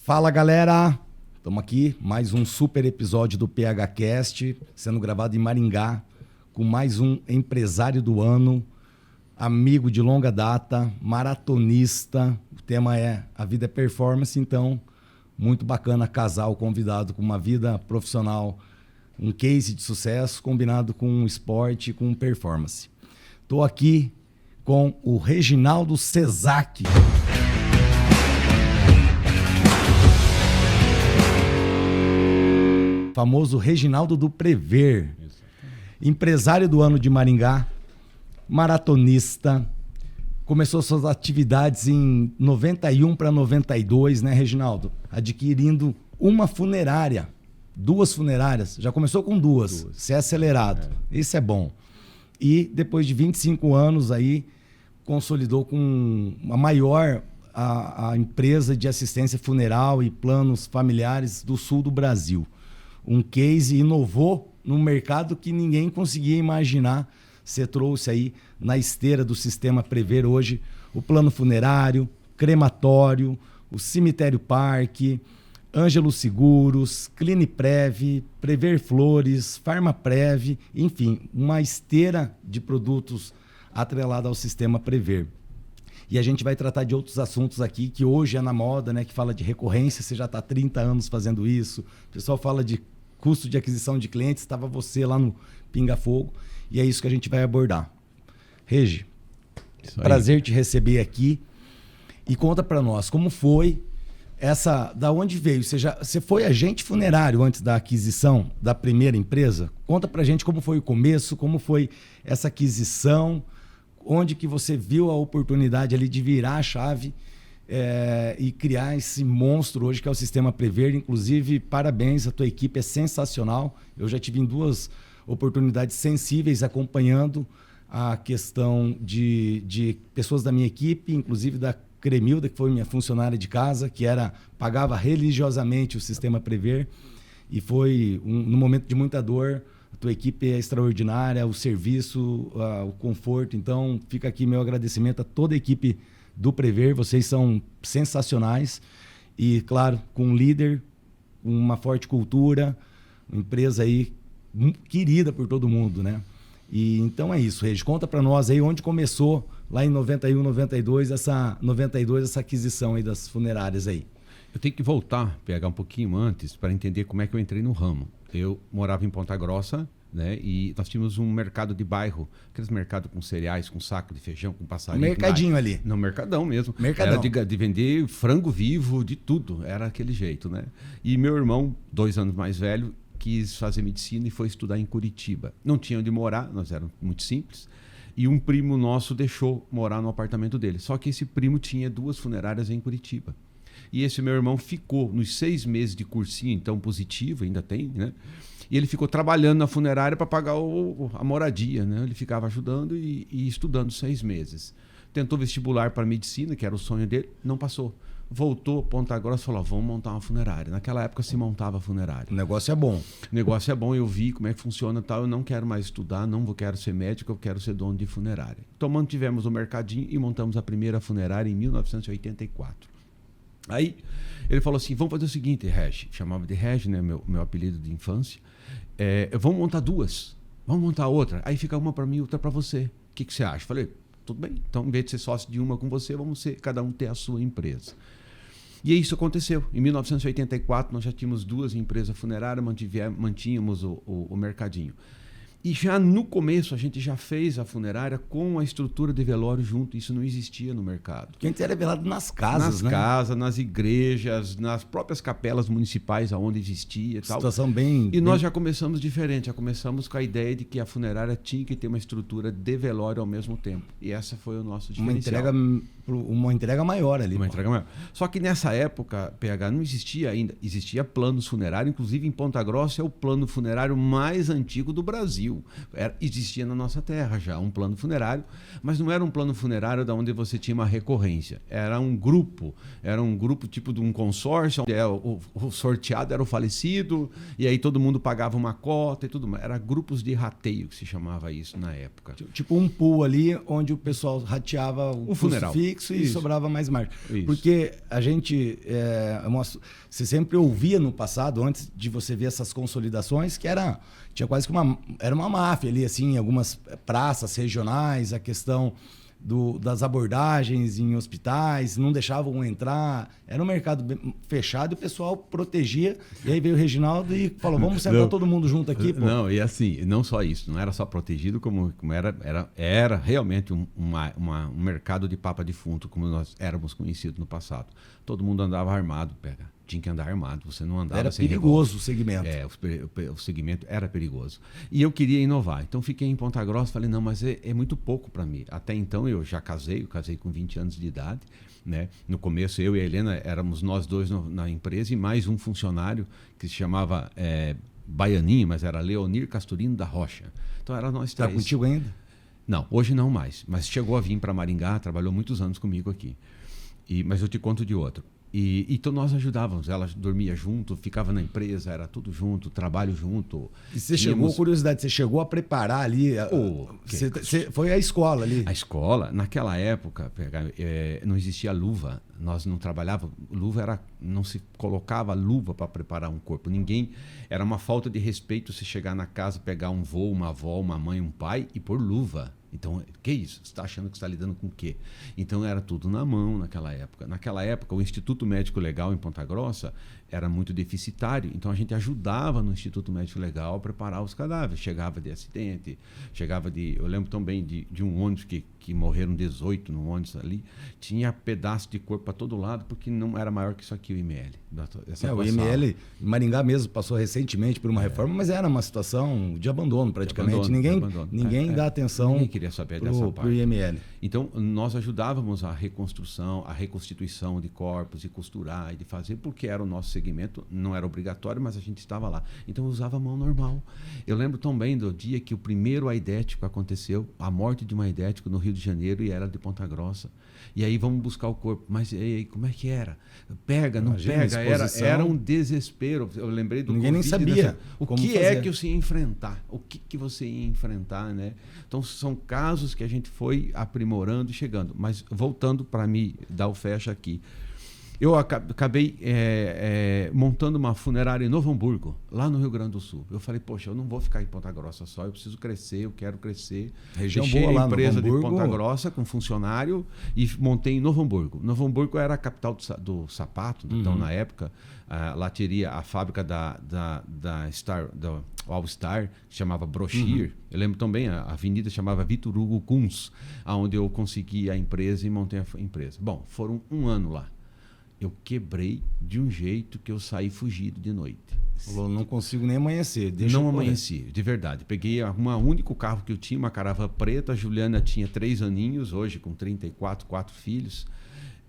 Fala, galera! Estamos aqui, mais um super episódio do PHcast, sendo gravado em Maringá, com mais um empresário do ano, amigo de longa data, maratonista. O tema é A Vida é Performance, então, muito bacana casar o convidado com uma vida profissional, um case de sucesso combinado com esporte, com performance. Estou aqui com o Reginaldo Cesac. Famoso Reginaldo do Prever, empresário do ano de Maringá, maratonista, começou suas atividades em 91 para 92, né, Reginaldo? Adquirindo uma funerária, 2 funerárias, já começou com duas. Você é acelerado, isso é bom. E depois de 25 anos aí, consolidou com a maior a empresa de assistência funeral e planos familiares do sul do Brasil. Um case, inovou num mercado que ninguém conseguia imaginar. Você trouxe aí na esteira do sistema Prever hoje o plano funerário, crematório, o cemitério parque, Ângelo Seguros, Cliniprev, Prever Flores, Farmaprev, enfim, uma esteira de produtos atrelada ao sistema Prever. E a gente vai tratar de outros assuntos aqui que hoje é na moda, né? Que fala de recorrência, você já está há 30 anos fazendo isso. O pessoal fala de custo de aquisição de clientes, estava você lá no Pinga Fogo, e é isso que a gente vai abordar. Regi, prazer te receber aqui. E conta para nós, como foi essa, da onde veio? Você foi agente funerário antes da aquisição da primeira empresa? Conta pra gente como foi o começo, como foi essa aquisição, onde que você viu a oportunidade ali de virar a chave e criar esse monstro hoje que é o sistema Prever. Inclusive, parabéns, a tua equipe é sensacional. Eu já tive em 2 oportunidades sensíveis acompanhando a questão de pessoas da minha equipe, inclusive da Cremilda, que foi minha funcionária de casa, que pagava religiosamente o sistema Prever, e foi num momento de muita dor. A tua equipe é extraordinária, o serviço, o conforto. Então, fica aqui meu agradecimento a toda a equipe do Prever. Vocês são sensacionais e, claro, com um líder, uma forte cultura, uma empresa aí querida por todo mundo, né? E então é isso, Regi. Conta para nós aí onde começou lá em 91, 92 essa aquisição aí das funerárias aí. Eu tenho que voltar, pegar um pouquinho antes para entender como é que eu entrei no ramo. Eu morava em Ponta Grossa, né? E nós tínhamos um mercado de bairro, aqueles mercados com cereais, com saco de feijão, com passarinho. Mercadinho ali. No mercadão mesmo. Mercadão. Era de vender frango vivo, de tudo. Era aquele jeito, né? E meu irmão, 2 anos mais velho, quis fazer medicina e foi estudar em Curitiba. Não tinha onde morar, nós éramos muito simples. E um primo nosso deixou morar no apartamento dele. Só que esse primo tinha 2 funerárias em Curitiba. E esse meu irmão ficou nos 6 meses de cursinho, então positivo, ainda tem, né? E ele ficou trabalhando na funerária para pagar a moradia, né? Ele ficava ajudando e estudando 6 meses. Tentou vestibular para medicina, que era o sonho dele, não passou. Voltou, Ponta Grossa, falou, vamos montar uma funerária. Naquela época se montava funerária. O negócio é bom. O negócio é bom, eu vi como é que funciona e tal. Eu não quero mais estudar, não quero ser médico, eu quero ser dono de funerária. Então mantivemos o mercadinho e montamos a primeira funerária em 1984. Aí ele falou assim, vamos fazer o seguinte, Regi, chamava de Regi, né, meu apelido de infância, vamos montar 2, vamos montar outra, aí fica uma para mim e outra para você. O que você acha? Falei, tudo bem, então em vez de ser sócio de uma com você, vamos cada um ter a sua empresa. E isso aconteceu. Em 1984 nós já tínhamos 2 empresas funerárias, mantínhamos o mercadinho. E já no começo a gente já fez a funerária com a estrutura de velório junto. Isso não existia no mercado. Porque antes era velado nas casas, né? Nas casas, nas igrejas, nas próprias capelas municipais onde existia. Situação bem... E nós já começamos diferente. Já começamos com a ideia de que a funerária tinha que ter uma estrutura de velório ao mesmo tempo. E essa foi o nosso diferencial. Uma entrega maior ali. Uma entrega maior. Só que nessa época, PH, não existia ainda. Existia planos funerários. Inclusive em Ponta Grossa é o plano funerário mais antigo do Brasil. Existia na nossa terra já um plano funerário, mas não era um plano funerário da onde você tinha uma recorrência. Era um grupo tipo de um consórcio, onde o sorteado era o falecido, e aí todo mundo pagava uma cota e tudo mais. Era grupos de rateio que se chamava isso na época. Tipo um pool ali, onde o pessoal rateava o funeral fixo e sobrava mais margem. Porque a gente, você sempre ouvia no passado, antes de você ver essas consolidações, que tinha quase que era uma máfia ali, assim, em algumas praças regionais, a questão das abordagens em hospitais, não deixavam entrar, era um mercado fechado e o pessoal protegia. E aí veio o Reginaldo e falou, vamos sentar todo mundo junto aqui. Pô. Não, e assim, não só isso, não era só protegido, como era realmente um mercado de papa defunto, como nós éramos conhecidos no passado. Todo mundo andava armado, tinha que andar armado, você não andava era sem perigoso o segmento. O segmento era perigoso. E eu queria inovar, então fiquei em Ponta Grossa, falei, não, mas é muito pouco para mim. Até então eu já casei com 20 anos de idade, né? No começo eu e a Helena éramos nós dois na empresa e mais um funcionário que se chamava Baianinho, mas era Leonir Casturino da Rocha. Então era nós três. Está contigo ainda? Não, hoje não mais, mas chegou a vir para Maringá, trabalhou muitos anos comigo aqui. Mas eu te conto de outro. Então nós ajudávamos, ela dormia junto, ficava na empresa, era tudo junto, trabalho junto. E você chegou a preparar ali, foi a escola ali? A escola, naquela época, não existia luva, nós não trabalhávamos, não se colocava luva para preparar um corpo, era uma falta de respeito se chegar na casa, pegar um vô, uma avó, uma mãe, um pai e pôr luva. Então, que isso? Você está achando que está lidando com o quê? Então, era tudo na mão naquela época. Naquela época, o Instituto Médico Legal em Ponta Grossa era muito deficitário. Então, a gente ajudava no Instituto Médico Legal a preparar os cadáveres. Chegava de acidente, eu lembro também de um ônibus que morreram 18 no ônibus ali. Tinha pedaço de corpo para todo lado, porque não era maior que isso aqui, o IML. O IML, Maringá mesmo, passou recentemente por uma reforma, mas era uma situação de abandono praticamente. Ninguém dá atenção. Ninguém queria saber dessa parte. IML. Então, nós ajudávamos a reconstrução, a reconstituição de corpos, de costurar e de fazer, porque era o nosso segmento, não era obrigatório, mas a gente estava lá. Então, eu usava a mão normal. Eu lembro também do dia que o primeiro aidético aconteceu, a morte de um aidético no Rio de Janeiro, e era de Ponta Grossa. E aí, vamos buscar o corpo. Mas e aí, como é que era? Pega, não pega? Era um desespero. Eu lembrei do Ninguém Covid, nem sabia né? O que é que você ia enfrentar? O que você ia enfrentar, né? Então, são casos que a gente foi aprimorando e chegando. Mas, voltando para me dar o fecha aqui. Eu acabei montando uma funerária em Novo Hamburgo, lá no Rio Grande do Sul. Eu falei, poxa, eu não vou ficar em Ponta Grossa só, eu preciso crescer, eu quero crescer. Região Deixei boa lá, a empresa Novo de Ponta Grossa com funcionário e montei em Novo Hamburgo. Novo Hamburgo era a capital do sapato, então na época lá teria a fábrica da All Star, que chamava Brochir. Eu lembro também, a avenida chamava Vitor Hugo Kunz, onde eu consegui a empresa e montei a empresa. Bom, foram um ano lá. Eu quebrei de um jeito que eu saí fugido de noite. Falou, não consigo nem amanhecer. Não amanheci, de verdade. Peguei um único carro que eu tinha, uma caravana preta. A Juliana tinha 3 aninhos, hoje com 34, 4 filhos.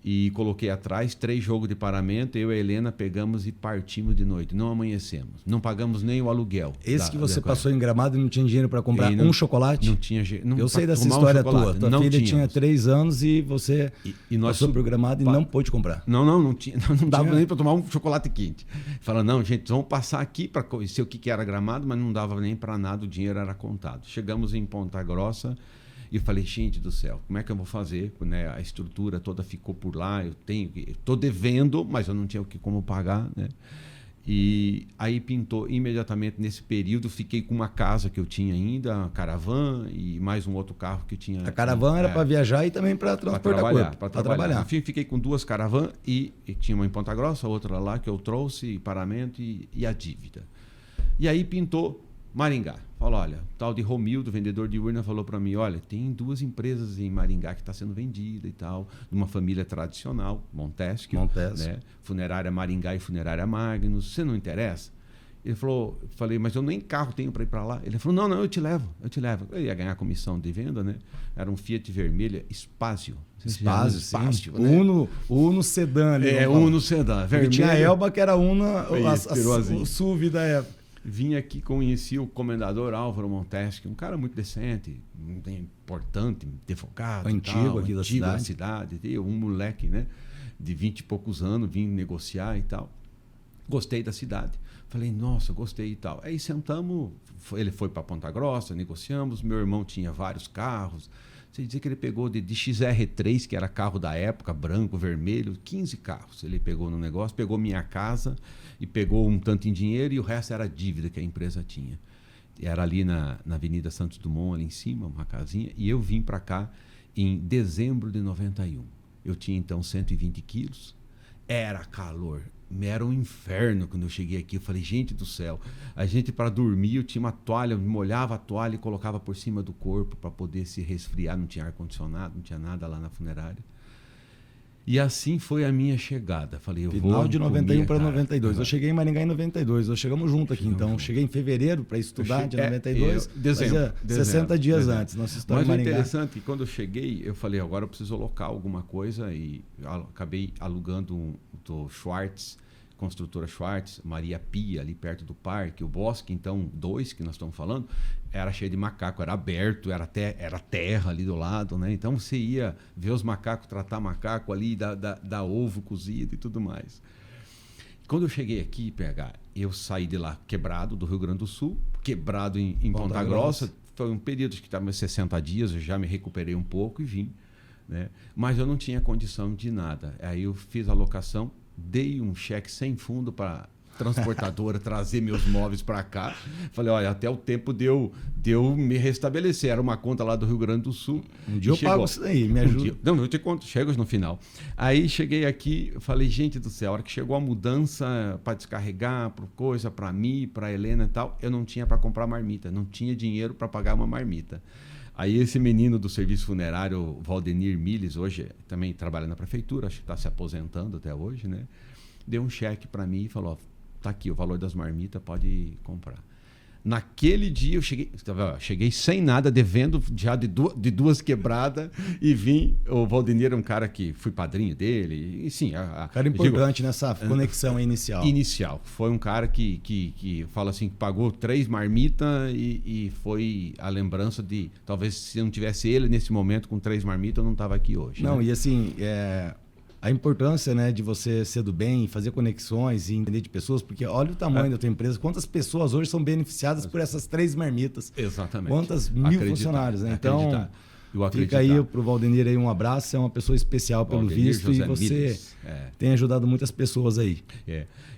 E coloquei atrás 3 jogos de paramento. Eu e a Helena pegamos e partimos de noite. Não amanhecemos. Não pagamos nem o aluguel. Esse que você passou em Gramado e não tinha dinheiro para comprar um chocolate? Não tinha dinheiro. Eu sei dessa história tua. Tua filha tinha 3 anos e você passou por Gramado e não pôde comprar. Não tinha. Não dava nem para tomar um chocolate quente. Fala, não, gente, vamos passar aqui para conhecer o que era Gramado, mas não dava nem para nada, o dinheiro era contado. Chegamos em Ponta Grossa. E eu falei, gente do céu, como é que eu vou fazer? Né? A estrutura toda ficou por lá, estou devendo, mas eu não tinha como pagar, né? E aí pintou imediatamente nesse período, fiquei com uma casa que eu tinha ainda, uma caravana e mais um outro carro que eu tinha. A caravana era para viajar e também para transportar corpo. Para trabalhar. Enfim, fiquei com 2 caravanas e tinha uma em Ponta Grossa, outra lá que eu trouxe, paramento e a dívida. E aí pintou Maringá. Falou, olha, tal de Romildo, vendedor de urna, falou para mim, olha, tem 2 empresas em Maringá que está sendo vendida e tal, de uma família tradicional, Montesquieu. Né? Funerária Maringá e Funerária Magnus, você não interessa? Ele falou, falei, mas eu nem carro tenho para ir para lá. Ele falou, não, eu te levo. Eu ia ganhar comissão de venda, né? Era um Fiat Vermelha Spazio. Spazio, né? Uno sedã ali. Uno sedã, vermelho. Tinha a Elba, que era o SUV da época. Vim aqui, conheci o comendador Álvaro Monteschi, um cara muito decente, importante, advogado. Antigo aqui da cidade. Um moleque, né, de 20 e poucos anos, vim negociar e tal. Gostei da cidade. Falei, nossa, gostei e tal. Aí sentamos, ele foi para Ponta Grossa, negociamos. Meu irmão tinha vários carros. Você dizer que ele pegou de XR3, que era carro da época, branco, vermelho, 15 carros. Ele pegou no negócio, pegou minha casa e pegou um tanto em dinheiro e o resto era dívida que a empresa tinha. Era ali na Avenida Santos Dumont, ali em cima, uma casinha. E eu vim para cá em dezembro de 91. Eu tinha então 120 quilos. Era calor. Era um inferno quando eu cheguei aqui. Eu falei, gente do céu, a gente para dormir, eu tinha uma toalha, eu molhava a toalha e colocava por cima do corpo para poder se resfriar. Não tinha ar-condicionado, não tinha nada lá na funerária. E assim foi a minha chegada. Falei, eu Final vou de 91 para cara. 92. Eu cheguei em Maringá em 92. Nós chegamos junto aqui, então. Junto. Cheguei em fevereiro para estudar de 92. Dezembro. 60 dias antes. Nossa história Mas em o Maringá. interessante, quando eu cheguei, eu falei, agora eu preciso alocar alguma coisa e acabei alugando do Schwartz, construtora Schwartz, Maria Pia, ali perto do parque. O Bosque, então, 2, que nós estamos falando, era cheio de macaco, era aberto, era terra ali do lado, né? Então você ia ver os macacos, tratar macaco ali, dar ovo cozido e tudo mais. Quando eu cheguei aqui, PH, eu saí de lá quebrado, do Rio Grande do Sul, quebrado em Ponta Grossa. Foi um período que estava 60 dias, eu já me recuperei um pouco e vim, né? Mas eu não tinha condição de nada. Aí eu fiz a locação, dei um cheque sem fundo para transportadora trazer meus móveis para cá. Falei, olha, até o tempo de eu me restabelecer. Era uma conta lá do Rio Grande do Sul. Um dia eu pago isso daí, me ajuda. Não, eu te conto, chego no final. Aí cheguei aqui, falei, gente do céu, a hora que chegou a mudança para descarregar, coisa para mim, para Helena e tal, eu não tinha para comprar marmita, não tinha dinheiro para pagar uma marmita. Aí esse menino do serviço funerário, Valdenir Miles, hoje também trabalha na prefeitura, acho que está se aposentando até hoje, né? Deu um cheque para mim e falou, ó, tá aqui o valor das marmitas, pode comprar. Naquele dia eu cheguei sem nada, devendo já de duas quebradas e vim. O Valdenir é um cara que fui padrinho dele. E sim, cara importante nessa conexão inicial. Inicial. Foi um cara que fala assim, que pagou 3 marmitas e foi a lembrança de, talvez se não tivesse ele nesse momento com 3 marmitas, eu não estava aqui hoje. Não, né? E assim, a importância, né, de você ser do bem, fazer conexões e entender de pessoas, porque olha o tamanho da tua empresa, quantas pessoas hoje são beneficiadas por essas 3 marmitas. Exatamente. Quantas mil funcionários, né? Então, fica aí pro Valdenir aí um abraço, é uma pessoa especial pelo Valdenir visto José e você Miles. tem ajudado muitas pessoas aí.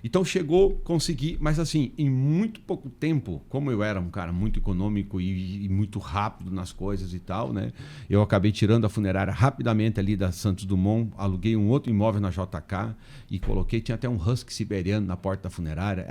Então chegou, consegui, mas assim, em muito pouco tempo, como eu era um cara muito econômico e muito rápido nas coisas e tal, né? Eu acabei tirando a funerária rapidamente ali da Santos Dumont, aluguei um outro imóvel na JK e coloquei, tinha até um husky siberiano na porta da funerária.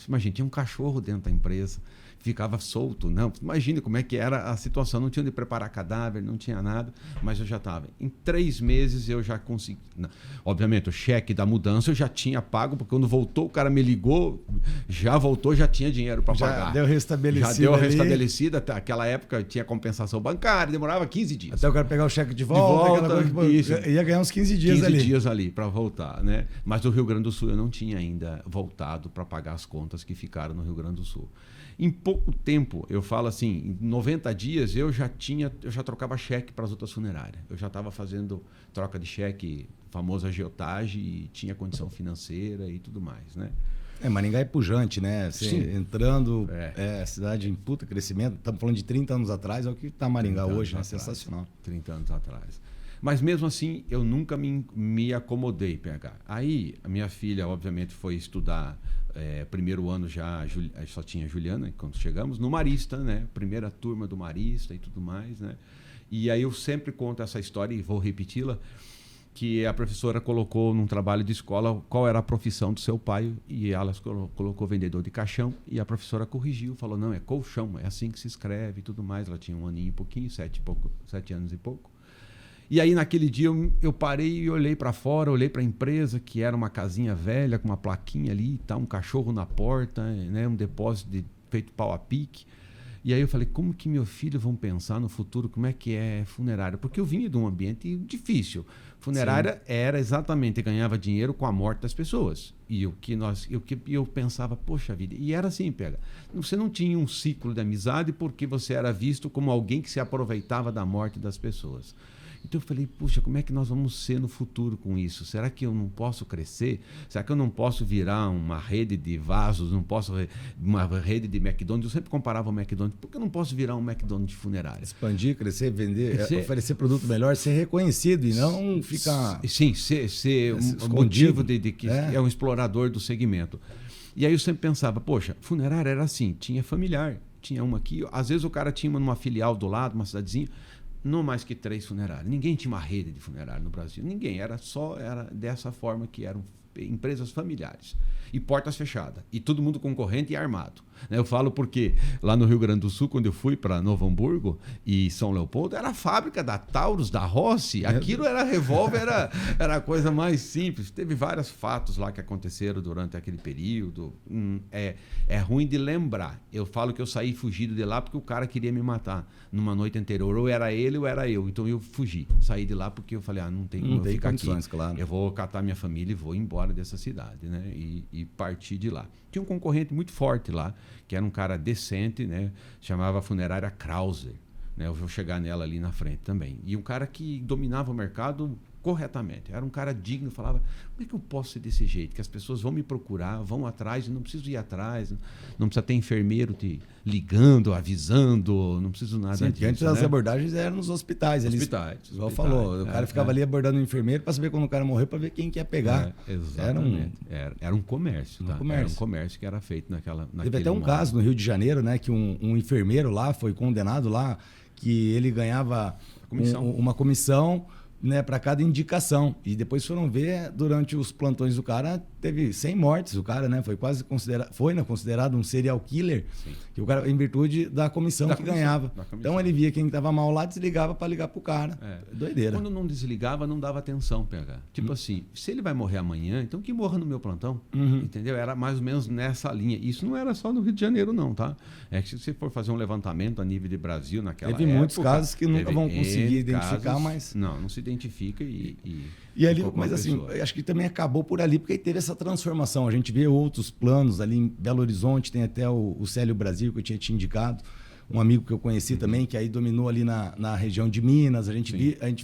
Imagina, tinha um cachorro dentro da empresa, ficava solto, não. Imagina como é que era a situação, não tinha onde preparar cadáver, não tinha nada, mas eu já estava. Em 3 meses eu já consegui. Não. Obviamente, o cheque da mudança eu já tinha pago, porque quando voltou, o cara me ligou, já voltou, já tinha dinheiro para pagar. Já deu restabelecido. Já deu restabelecida, até aquela época tinha compensação bancária, demorava 15 dias. Até o cara pegar o cheque de volta, isso. Ia ganhar uns 15 dias 15 dias ali para voltar, né? Mas do Rio Grande do Sul eu não tinha ainda voltado para pagar as contas que ficaram no Rio Grande do Sul. Em pouco tempo, eu falo assim, em 90 dias eu já trocava cheque para as outras funerárias. Eu já estava fazendo troca de cheque, famosa agiotagem, e tinha condição financeira e tudo mais, né? Maringá é pujante, né? Você Sim. entrando, cidade em puta crescimento. Estamos falando de 30 anos atrás, é o que está Maringá hoje, né? Sensacional. 30 anos atrás. Mas mesmo assim, eu nunca me acomodei, PH. Aí, a minha filha, obviamente, foi estudar, primeiro ano já, só tinha a Juliana, quando chegamos, no Marista, né? Primeira turma do Marista e tudo mais, né? E aí eu sempre conto essa história e vou repeti-la, que a professora colocou num trabalho de escola qual era a profissão do seu pai, e ela colocou vendedor de caixão, e a professora corrigiu, falou, não, é colchão, é assim que se escreve e tudo mais. Ela tinha 1 aninho e pouquinho, 7 anos e pouco. E aí, naquele dia, eu parei e olhei para fora, olhei para a empresa, que era uma casinha velha, com uma plaquinha ali, tá, um cachorro na porta, né, um depósito feito pau a pique. E aí eu falei, como que meus filhos vão pensar no futuro, como é que é funerária? Porque eu vinha de um ambiente difícil. Funerária era exatamente, ganhava dinheiro com a morte das pessoas. E eu pensava, poxa vida, e era assim, pega. Você não tinha um ciclo de amizade porque você era visto como alguém que se aproveitava da morte das pessoas. Então eu falei, puxa, como é que nós vamos ser no futuro com isso? Será que eu não posso crescer? Será que eu não posso virar uma rede de vasos? Não posso uma rede de McDonald's? Eu sempre comparava o McDonald's. Por que eu não posso virar um McDonald's de funerária? Expandir, crescer, vender, oferecer produto melhor, ser reconhecido e não ficar... Sim, ser um motivo de que é um explorador do segmento. E aí eu sempre pensava, poxa, funerária era assim, tinha familiar, tinha uma aqui. Às vezes o cara tinha uma numa filial do lado, uma cidadezinha, não mais que 3 funerárias. Ninguém tinha uma rede de funerária no Brasil. Ninguém. Era dessa forma que eram empresas familiares. E portas fechadas. E todo mundo concorrente e armado. Eu falo porque lá no Rio Grande do Sul, quando eu fui para Novo Hamburgo e São Leopoldo, era a fábrica da Taurus, da Rossi. Aquilo era revólver, era a coisa mais simples. Teve vários fatos lá que aconteceram durante aquele período. É ruim de lembrar. Eu falo que eu saí fugido de lá porque o cara queria me matar numa noite anterior. Ou era ele ou era eu. Então eu fugi. Saí de lá porque eu falei, não tem como eu ficar aqui. Claro. Eu vou catar minha família e vou embora dessa cidade, né? E partir de lá. Tinha um concorrente muito forte lá, que era um cara decente, né? Chamava a funerária Krauser, né? Eu vou chegar nela ali na frente também. E um cara que dominava o mercado corretamente. Era um cara digno, falava, como é que eu posso ser desse jeito? Que as pessoas vão me procurar, vão atrás, não preciso ir atrás, não precisa ter enfermeiro te ligando, avisando, não preciso nada disso. Antes as abordagens eram nos hospitais. Igual falou, o cara ficava ali abordando o enfermeiro para saber quando o cara morreu, para ver quem que ia pegar. Exatamente. Era um comércio. Era um comércio que era feito naquele Teve até um caso no Rio de Janeiro, né, que um enfermeiro lá foi condenado lá, que ele ganhava uma comissão, né, para cada indicação. E depois foram ver, durante os plantões do cara, teve 100 mortes. O cara, né, foi considerado um serial killer. Sim. Que o cara, em virtude da comissão que ganhava. Então ele via quem estava mal lá, desligava para ligar pro cara. Doideira. Quando não desligava, não dava atenção, PH. Tipo assim, se ele vai morrer amanhã, então que morra no meu plantão. Entendeu? Era mais ou menos nessa linha. Isso não era só no Rio de Janeiro, não, tá? É que se você for fazer um levantamento a nível de Brasil naquela época... Teve muitos casos que nunca vão conseguir identificar, mas... Não se identifica e ali, mas assim, acho que também acabou por ali, porque teve essa transformação. A gente vê outros planos ali em Belo Horizonte, tem até o Célio Brasil, que eu tinha te indicado, um amigo que eu conheci também, que aí dominou ali na região de Minas. A gente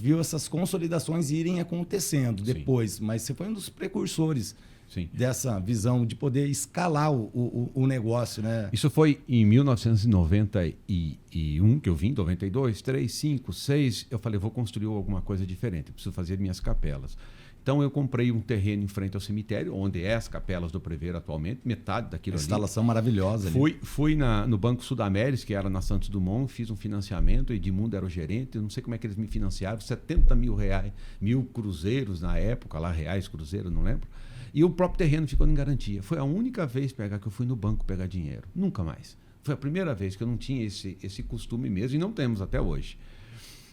viu essas consolidações irem acontecendo depois, mas você foi um dos precursores. Sim. Dessa visão de poder escalar o negócio, né? Isso foi em 1991 que eu vim, 92, 3, 5, 6. Eu falei, vou construir alguma coisa diferente, eu preciso fazer minhas capelas. Então eu comprei um terreno em frente ao cemitério, onde é as capelas do Prever atualmente, metade daquilo ali. Instalação maravilhosa ali. Fui no Banco Sudamérica, que era na Santos Dumont, fiz um financiamento, Edmundo era o gerente, eu não sei como é que eles me financiaram, 70 mil reais, 1.000 cruzeiros na época, lá reais, cruzeiro, não lembro. E o próprio terreno ficou em garantia. Foi a única vez que eu fui no banco pegar dinheiro. Nunca mais. Foi a primeira vez que eu não tinha esse costume mesmo, e não temos até hoje.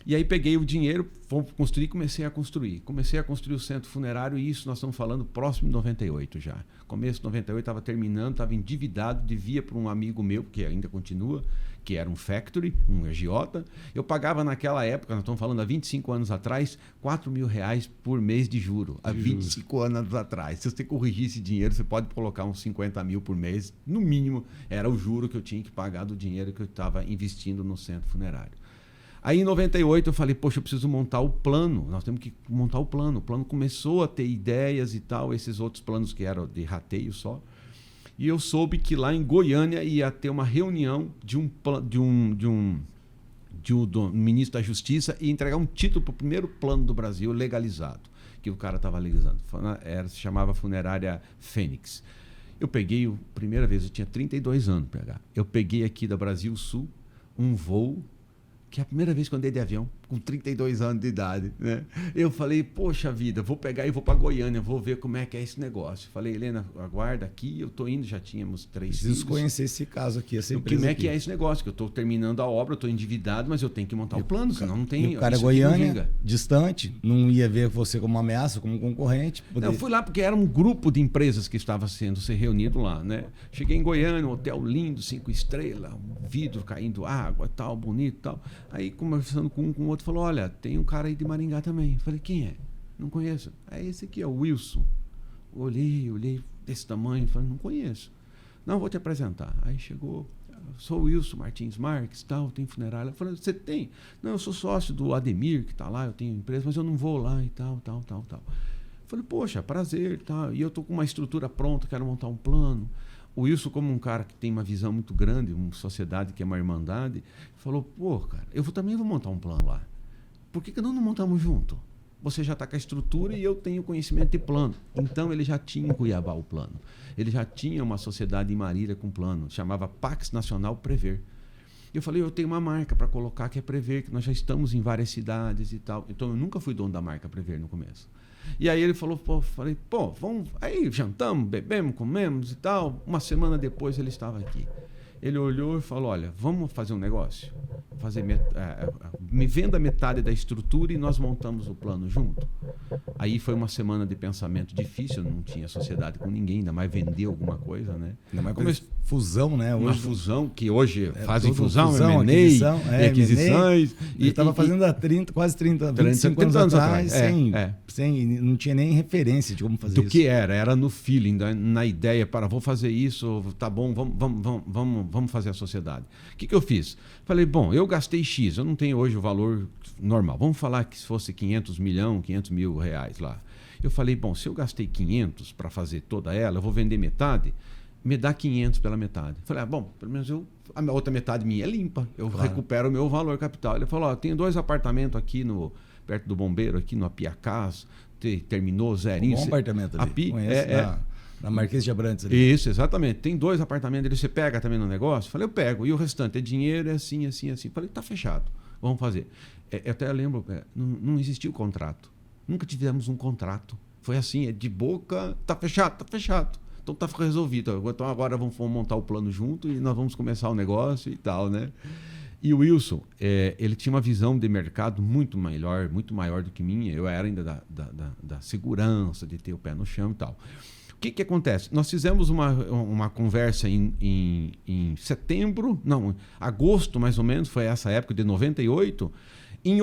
E aí peguei o dinheiro, construí e comecei a construir. Comecei a construir o centro funerário, e isso nós estamos falando próximo de 98 já. Começo de 98, estava terminando, estava endividado, devia para um amigo meu, que ainda continua, que era um factory, um agiota. Eu pagava naquela época, nós estamos falando há 25 anos atrás, R$4.000 por mês de juro. Há 25 anos atrás. Se você corrigir esse dinheiro, você pode colocar uns 50 mil por mês. No mínimo, era o juro que eu tinha que pagar do dinheiro que eu estava investindo no centro funerário. Aí em 98 eu falei, poxa, eu preciso montar o plano, nós temos que montar o plano. O plano começou a ter ideias e tal, esses outros planos que eram de rateio só. E eu soube que lá em Goiânia ia ter uma reunião do ministro da Justiça e entregar um título para o primeiro plano do Brasil legalizado, que o cara estava legalizando. Se chamava Funerária Fênix. Eu peguei, primeira vez, eu tinha 32 anos, PH. Eu peguei aqui da Brasil Sul um voo, que é a primeira vez que eu andei de avião, com 32 anos de idade, né? Eu falei, poxa vida, vou pegar e vou para Goiânia, vou ver como é que é esse negócio. Falei, Helena, aguarda aqui, eu tô indo, já tínhamos 3 filhos. Preciso conhecer esse caso aqui, essa empresa Como é aqui. que é esse negócio? Que eu tô terminando a obra, eu tô endividado, mas eu tenho que montar o plano, senão não tem... E o cara Goiânia, distante, não ia ver você como uma ameaça, como um concorrente. Não, eu fui lá porque era um grupo de empresas que estava se reunido lá, né? Cheguei em Goiânia, um hotel lindo, 5 estrelas, um vidro caindo água, tal, bonito, tal. Aí conversando com o outro, falou, olha, tem um cara aí de Maringá também. Falei, quem é? Não conheço. É esse aqui, é o Wilson. Olhei desse tamanho, falei, não conheço. Não, vou te apresentar. Aí chegou, sou o Wilson Martins Marques, tal, tem funerária. Eu falei, você tem? Não, eu sou sócio do Ademir, que está lá, eu tenho empresa, mas eu não vou lá e tal. Falei, poxa, prazer, tal. E eu estou com uma estrutura pronta, quero montar um plano. O Wilson, como um cara que tem uma visão muito grande, uma sociedade que é uma irmandade, falou, pô, cara, eu também vou montar um plano lá. Por que não montamos junto? Você já está com a estrutura e eu tenho conhecimento de plano. Então, ele já tinha em Cuiabá o plano. Ele já tinha uma sociedade em Marília com plano, chamava Pax Nacional Prever. Eu falei, eu tenho uma marca para colocar que é Prever, que nós já estamos em várias cidades e tal. Então, eu nunca fui dono da marca Prever no começo. E aí ele falou, vamos, aí jantamos, bebemos, comemos e tal. Uma semana depois ele estava aqui. Ele olhou e falou, olha, vamos fazer um negócio? Me venda metade da estrutura e nós montamos o plano junto. Aí foi uma semana de pensamento difícil, não tinha sociedade com ninguém, ainda mais vender alguma coisa, né? Ainda mais fusão, né? Uma fusão que hoje fazem fusão, M&A, aquisições. E estava fazendo há quase 25 anos atrás, não tinha nem referência de como fazer isso. Do que era no feeling, na ideia, vou fazer isso, tá bom, vamos fazer a sociedade. O que eu fiz? Falei, bom, eu gastei X, eu não tenho hoje o valor normal. Vamos falar que se fosse 500 mil reais lá. Eu falei, bom, se eu gastei 500 para fazer toda ela, eu vou vender metade, me dá 500 pela metade. Falei, bom, pelo menos a outra metade minha é limpa, eu recupero o meu valor capital. Ele falou, tenho 2 apartamentos aqui perto do Bombeiro, aqui no Apiacás, terminou zerinho. Um bom apartamento ali. Na Marquês de Abrantes ali. Isso, exatamente. Tem 2 apartamentos ali, você pega também no negócio? Falei, eu pego. E o restante é dinheiro, é assim. Falei, tá fechado, vamos fazer. Eu até lembro, não existia o contrato. Nunca tivemos um contrato. Foi assim, é de boca, tá fechado. Então tá resolvido. Então agora vamos montar o plano junto e nós vamos começar o negócio e tal, né? E o Wilson, ele tinha uma visão de mercado muito maior do que minha. Eu era ainda da segurança, de ter o pé no chão e tal. O que acontece? Nós fizemos uma conversa em agosto mais ou menos, foi essa época de 98. Em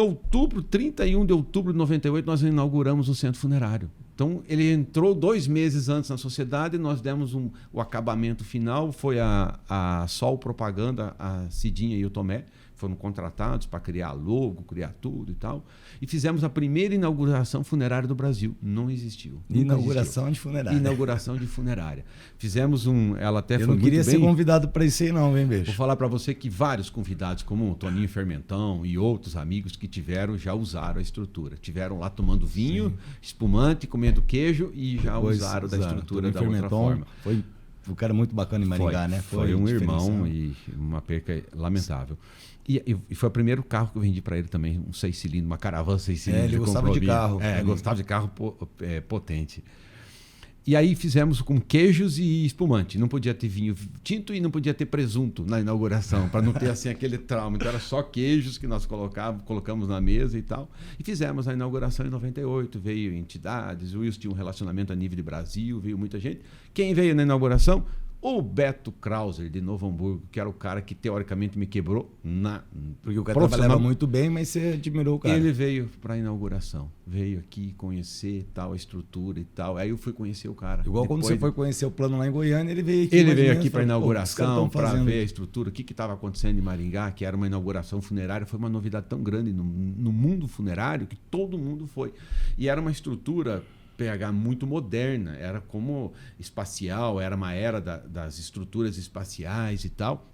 31 de outubro de 98, nós inauguramos o centro funerário. Então, ele entrou 2 meses antes na sociedade, nós demos o acabamento final, foi a Sol Propaganda, a Cidinha e o Tomé, foram contratados para criar logo, criar tudo e tal. E fizemos a primeira inauguração funerária do Brasil. Não existiu. Inauguração de funerária. Inauguração de funerária. Fizemos ela até Eu foi não muito queria bem. ser convidado para isso aí não, hein, bicho? Vou falar para você que vários convidados, como o Toninho Fermentão e outros amigos que tiveram, já usaram a estrutura. Tiveram lá tomando vinho, espumante, comendo queijo e já usaram da estrutura da outra forma. Foi um cara muito bacana em Maringá, né? Foi um irmão e uma perca lamentável. E foi o primeiro carro que eu vendi para ele também, um 6 cilindros, uma caravana 6 cilindros. Ele gostava de carro. Gostava de carro potente. E aí fizemos com queijos e espumante. Não podia ter vinho tinto e não podia ter presunto na inauguração, para não ter assim aquele trauma. Então era só queijos que nós colocamos na mesa e tal. E fizemos a inauguração em 98. Veio entidades, o Wilson tinha um relacionamento a nível de Brasil, veio muita gente. Quem veio na inauguração? O Beto Krauser, de Novo Hamburgo, que era o cara que teoricamente me quebrou porque o cara trabalhava muito bem, mas você admirou o cara. Ele veio para a inauguração, veio aqui conhecer tal a estrutura e tal. Aí eu fui conhecer o cara. Igual quando você foi conhecer o plano lá em Goiânia, ele veio aqui. Ele veio aqui para a inauguração, para ver a estrutura, o que estava acontecendo em Maringá, que era uma inauguração funerária. Foi uma novidade tão grande no mundo funerário que todo mundo foi. E era uma estrutura PH muito moderna, era como espacial, era uma era das estruturas espaciais e tal.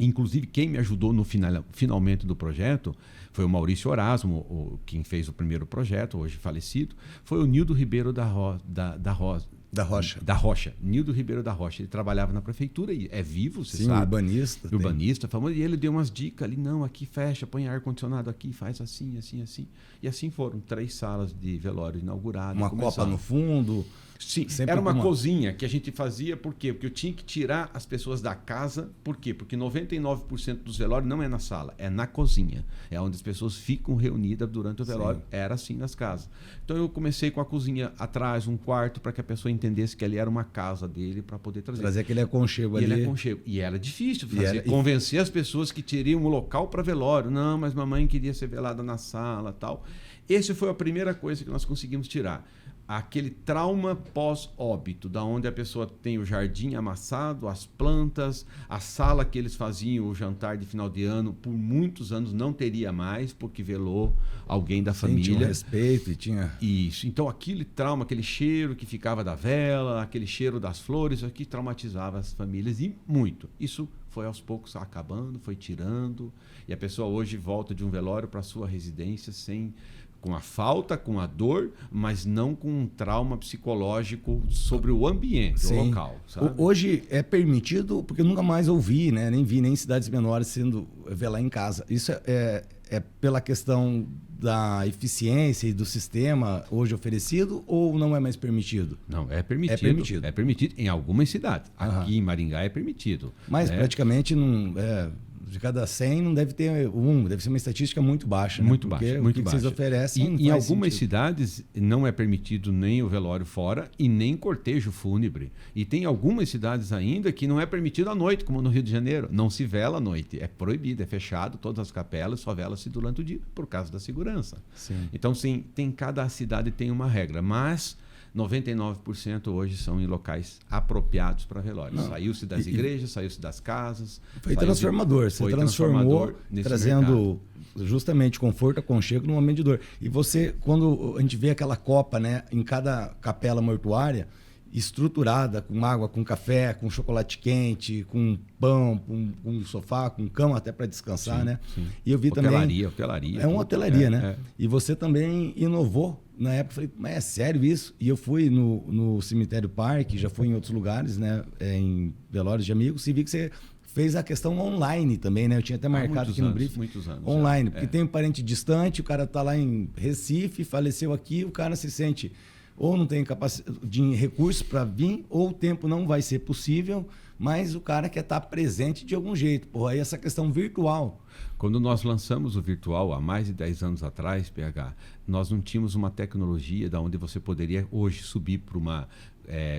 Inclusive, quem me ajudou no finalmente do projeto foi o Maurício Orasmo, quem fez o primeiro projeto, hoje falecido, foi o Nildo Ribeiro da Rocha. Nildo Ribeiro da Rocha. Ele trabalhava na prefeitura e é vivo, você sabe. Urbanista. Urbanista, famoso. E ele deu umas dicas ali, não, aqui fecha, põe ar-condicionado aqui, faz assim, assim, assim. E assim foram 3 salas de velório inauguradas. Uma copa no fundo. Sim, era uma cozinha que a gente fazia, por quê? Porque eu tinha que tirar as pessoas da casa, por quê? Porque 99% dos velórios não é na sala, é na cozinha. É onde as pessoas ficam reunidas durante o velório. Sim. Era assim nas casas. Então eu comecei com a cozinha atrás, um quarto, para que a pessoa entendesse que ali era uma casa dele, para poder trazer aquele aconchego ali. E era difícil fazer, convencer as pessoas que teriam um local para velório. Não, mas mamãe queria ser velada na sala, tal. Essa foi a primeira coisa que nós conseguimos tirar. Aquele trauma pós-óbito, da onde a pessoa tem o jardim amassado, as plantas, a sala que eles faziam o jantar de final de ano, por muitos anos não teria mais, porque velou alguém da família. Tinha um respeito e tinha... Isso. Então, aquele trauma, aquele cheiro que ficava da vela, aquele cheiro das flores, aqui traumatizava as famílias e muito. Isso foi aos poucos acabando, foi tirando, e a pessoa hoje volta de um velório para a sua residência com a falta, com a dor, mas não com um trauma psicológico sobre o ambiente, o local. Sabe? Hoje é permitido, porque eu nunca mais ouvi, né? Nem vi nem cidades menores sendo velar em casa. Isso é pela questão da eficiência e do sistema hoje oferecido, ou não é mais permitido? Não, é permitido. É permitido em algumas cidades. Aqui em Maringá é permitido. Mas praticamente não... de cada 100 não deve ter deve ser uma estatística muito baixa. Muito né? baixa. Porque o que vocês oferecem em algumas cidades não é permitido nem o velório fora e nem cortejo fúnebre. E tem algumas cidades ainda que não é permitido à noite, como no Rio de Janeiro. Não se vela à noite. É proibido, é fechado, todas as capelas, só vela-se durante o dia, por causa da segurança. Sim. Então, sim, cada cidade tem uma regra, mas 99% hoje são em locais apropriados para velório. Saiu-se das igrejas, saiu-se das casas. Foi transformador. Você transformou, trazendo justamente conforto, aconchego no momento de dor. E você, quando a gente vê aquela copa, né, em cada capela mortuária, estruturada, com água, com café, com chocolate quente, com pão, com sofá, com cama até para descansar, né? Sim. E eu vi hotelaria. É uma hotelaria, né? E você também inovou. Na época eu falei, mas é sério isso? E eu fui no Cemitério Parque, já fui em outros lugares, né? Em velórios de amigos, e vi que você fez a questão online também, né? Eu tinha até marcado aqui no briefing. Muitos anos. Online, porque tem um parente distante, o cara está lá em Recife, faleceu aqui, o cara se sente... ou não tem de recursos para vir, ou o tempo não vai ser possível, mas o cara quer estar presente de algum jeito. Aí essa questão virtual. Quando nós lançamos o virtual, há mais de 10 anos atrás, PH, nós não tínhamos uma tecnologia da onde você poderia hoje subir para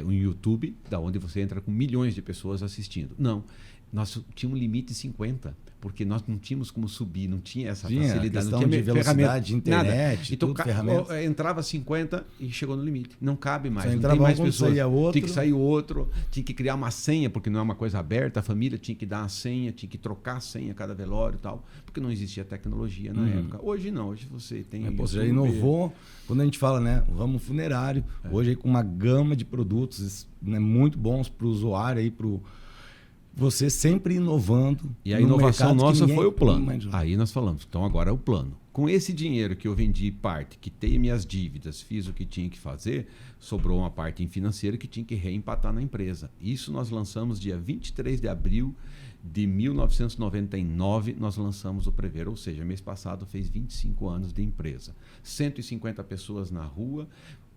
um YouTube, da onde você entra com milhões de pessoas assistindo. Não, nós tínhamos um limite de 50. Porque nós não tínhamos como subir, não tinha essa facilidade, não tinha de velocidade de internet, nada. Então, ferramenta. Entrava 50 e chegou no limite. Não cabe mais, só não tem mais pessoas. Tinha que sair outro, tinha que criar uma senha, porque não é uma coisa aberta, a família tinha que dar a senha, tinha que trocar a senha a cada velório e tal, porque não existia tecnologia na época. Hoje não, hoje você tem... Você já inovou, quando a gente fala, né, o ramo funerário, hoje aí com uma gama de produtos, né, muito bons para o usuário, aí para você sempre inovando. E a inovação nossa foi o plano. Aí nós falamos, então agora é o plano. Com esse dinheiro que eu vendi parte, quitei minhas dívidas, fiz o que tinha que fazer, sobrou uma parte em financeira que tinha que reempatar na empresa. Isso nós lançamos dia 23 de abril de 1999, nós lançamos o Prever, ou seja, mês passado fez 25 anos de empresa. 150 pessoas na rua.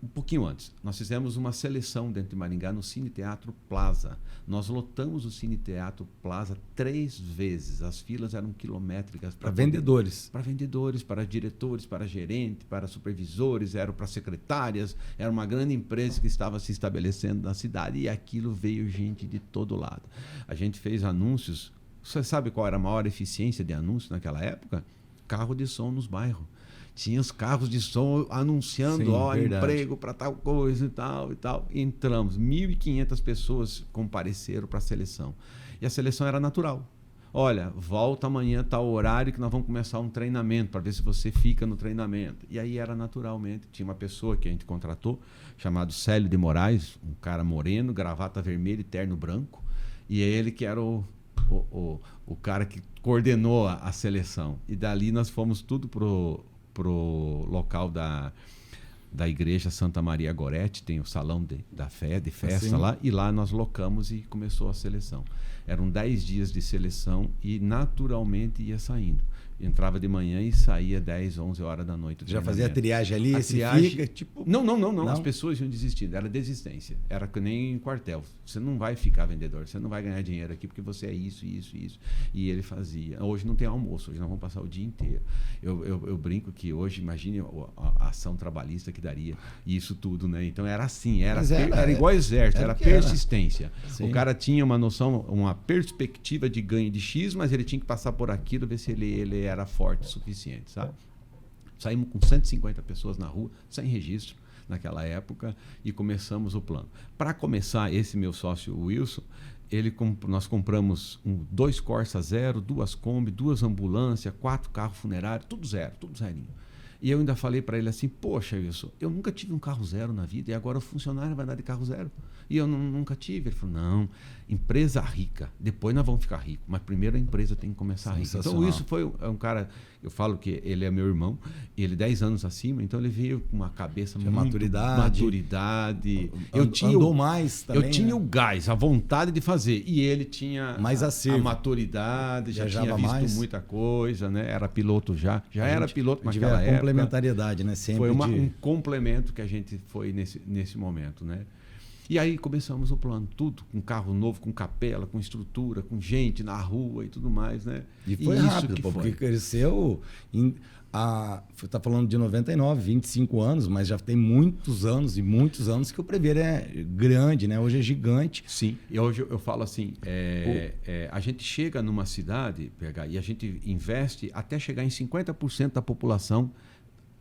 Um pouquinho antes, nós fizemos uma seleção dentro de Maringá no Cine Teatro Plaza. Nós lotamos o Cine Teatro Plaza 3 vezes. As filas eram quilométricas. Para vendedores. Para vendedores, para diretores, para gerentes, para supervisores, eram para secretárias. Era uma grande empresa que estava se estabelecendo na cidade e aquilo veio gente de todo lado. A gente fez anúncios. Você sabe qual era a maior eficiência de anúncio naquela época? Carro de som nos bairros. Tinha os carros de som anunciando, emprego para tal coisa e tal e tal. Entramos, 1.500 pessoas compareceram para a seleção. E a seleção era natural. Olha, volta amanhã, tal horário, que nós vamos começar um treinamento, para ver se você fica no treinamento. E aí era naturalmente. Tinha uma pessoa que a gente contratou, chamado Célio de Moraes, um cara moreno, gravata vermelha e terno branco. E ele que era o o cara que coordenou a seleção. E dali nós fomos tudo pro local da igreja Santa Maria Gorete, tem o salão de festa assim, lá, e lá nós locamos e começou a seleção. Eram 10 dias de seleção e naturalmente ia saindo. Entrava de manhã e saía 10, 11 horas da noite. Já fazia a triagem ali, fica, tipo... Não. As pessoas iam desistindo. Era desistência. Era que nem quartel. Você não vai ficar vendedor, você não vai ganhar dinheiro aqui porque você é isso. E ele fazia. Hoje não tem almoço, hoje nós vamos passar o dia inteiro. Eu brinco que hoje, imagine a ação trabalhista que daria isso tudo, né? Então era assim, era igual exército, era persistência. O cara tinha uma noção, uma perspectiva de ganho de X, mas ele tinha que passar por aquilo, ver se ele era forte o suficiente, sabe? Saímos com 150 pessoas na rua, sem registro naquela época, e começamos o plano. Para começar, esse meu sócio Wilson, nós compramos 2 Corsa zero, 2 Kombi, 2 ambulâncias, 4 carros funerários, tudo zerinho. E eu ainda falei para ele assim, poxa, Wilson, eu nunca tive um carro zero na vida e agora o funcionário vai andar de carro zero. E eu nunca tive. Ele falou, não, empresa rica, depois nós vamos ficar ricos, mas primeiro a empresa tem que começar rica. Então isso foi um cara, eu falo que ele é meu irmão, e ele 10 anos acima, então ele veio com uma cabeça muito maturidade. Andou mais também. Eu tinha o gás, a vontade de fazer, e ele tinha mais a maturidade, já tinha visto muita coisa, né? Era piloto já era piloto naquela época. Complementariedade, né? Sempre foi um complemento que a gente foi nesse momento, né? E aí começamos o plano, tudo com carro novo, com capela, com estrutura, com gente na rua e tudo mais, né? E foi rápido, porque cresceu... Você está falando de 99, 25 anos, mas já tem muitos anos que o Prever é grande, né? Hoje é gigante. Sim, e hoje eu falo assim, a gente chega numa cidade, e a gente investe até chegar em 50% da população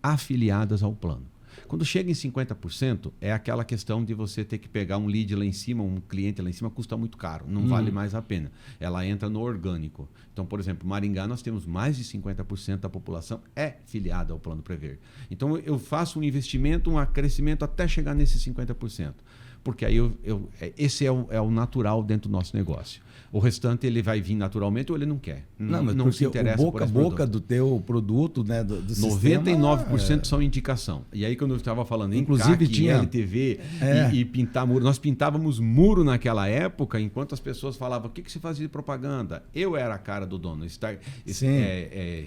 afiliadas ao plano. Quando chega em 50%, é aquela questão de você ter que pegar um lead lá em cima, um cliente lá em cima, custa muito caro, não vale mais a pena. Ela entra no orgânico. Então, por exemplo, Maringá, nós temos mais de 50% da população filiada ao Plano Prever. Então, eu faço um investimento, um crescimento até chegar nesses 50%. Porque aí esse é o natural dentro do nosso negócio. O restante ele vai vir naturalmente ou ele não quer. Não se interessa o boca a boca do teu produto, né, do 99% sistema, são indicação. E aí quando eu estava falando inclusive em CAC, tinha LTV e pintar muro, nós pintávamos muro naquela época, enquanto as pessoas falavam, o que você fazia de propaganda? Eu era a cara do dono.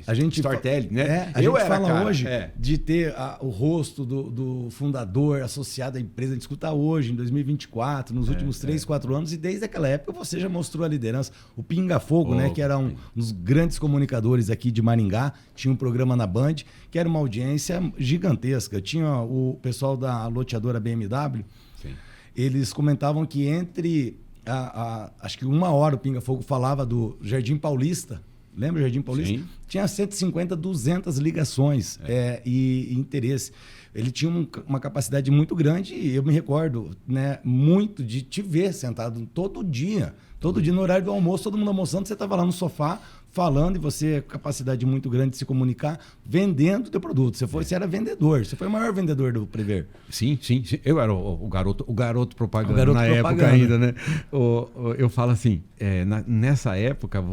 A gente Startelli, né? A gente fala hoje de ter o rosto do fundador associado à empresa. A gente escuta hoje, em 2024, nos últimos 3, 4 anos, e desde aquela época você já mostrou a liderança. O Pinga Fogo, né, que era um dos grandes comunicadores aqui de Maringá, tinha um programa na Band, que era uma audiência gigantesca. Tinha o pessoal da loteadora BMW, eles comentavam que entre, acho que 1 hora o Pinga Fogo falava do Jardim Paulista. Lembra o Jardim Paulista? Sim. Tinha 150, 200 ligações e interesse. Ele tinha uma capacidade muito grande e eu me recordo, né, muito de te ver sentado todo dia. Todo dia no horário do almoço, todo mundo almoçando, você estava lá no sofá falando e você, capacidade muito grande de se comunicar, vendendo o teu produto. Você era vendedor, você foi o maior vendedor do Prever. Sim. Eu era o garoto propaganda na época ainda, né? Eu falo assim, nessa época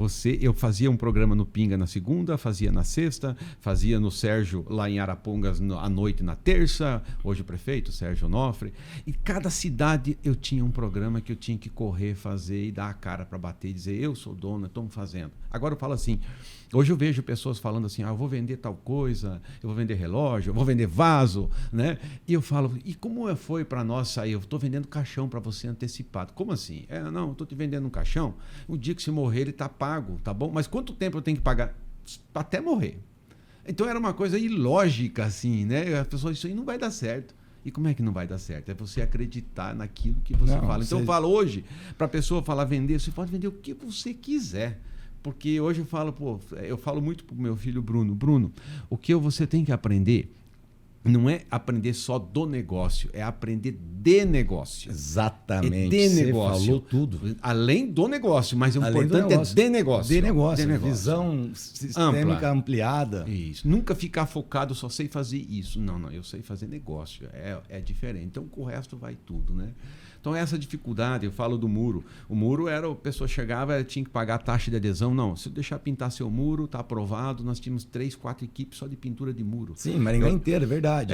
eu fazia um programa no Pinga na segunda, fazia na sexta, fazia no Sérgio lá em Arapongas à noite na terça, hoje o prefeito, Sérgio Onofre, e cada cidade eu tinha um programa que eu tinha que correr, fazer e dar a cara para bater e dizer, eu sou dono, estamos fazendo. Agora eu falo assim, hoje eu vejo pessoas falando assim, eu vou vender tal coisa, eu vou vender relógio, eu vou vender vaso, né? E eu falo, e como foi para nós sair? Eu estou vendendo caixão para você antecipado. Como assim? Não, eu estou te vendendo um caixão, o dia que você morrer ele está pago, tá bom? Mas quanto tempo eu tenho que pagar? Até morrer. Então era uma coisa ilógica assim, né? As pessoas, isso aí não vai dar certo. E como é que não vai dar certo? É você acreditar naquilo que você fala. Então eu falo hoje, para a pessoa falar vender, você pode vender o que você quiser. Porque hoje eu falo muito para o meu filho Bruno, o que você tem que aprender não é aprender só do negócio, é aprender de negócio. Exatamente. É de negócio. Você falou tudo. Além do negócio, mas o importante é de negócio. De negócio. Visão sistêmica ampliada. Isso. Nunca ficar focado, só sei fazer isso. Não, eu sei fazer negócio. É diferente. Então, com o resto vai tudo, né? Então, essa dificuldade, eu falo do muro. O muro era, a pessoa chegava, tinha que pagar a taxa de adesão. Não, se eu deixar pintar seu muro, está aprovado. Nós tínhamos 3, 4 equipes só de pintura de muro. Sim, Maringá inteira, é verdade.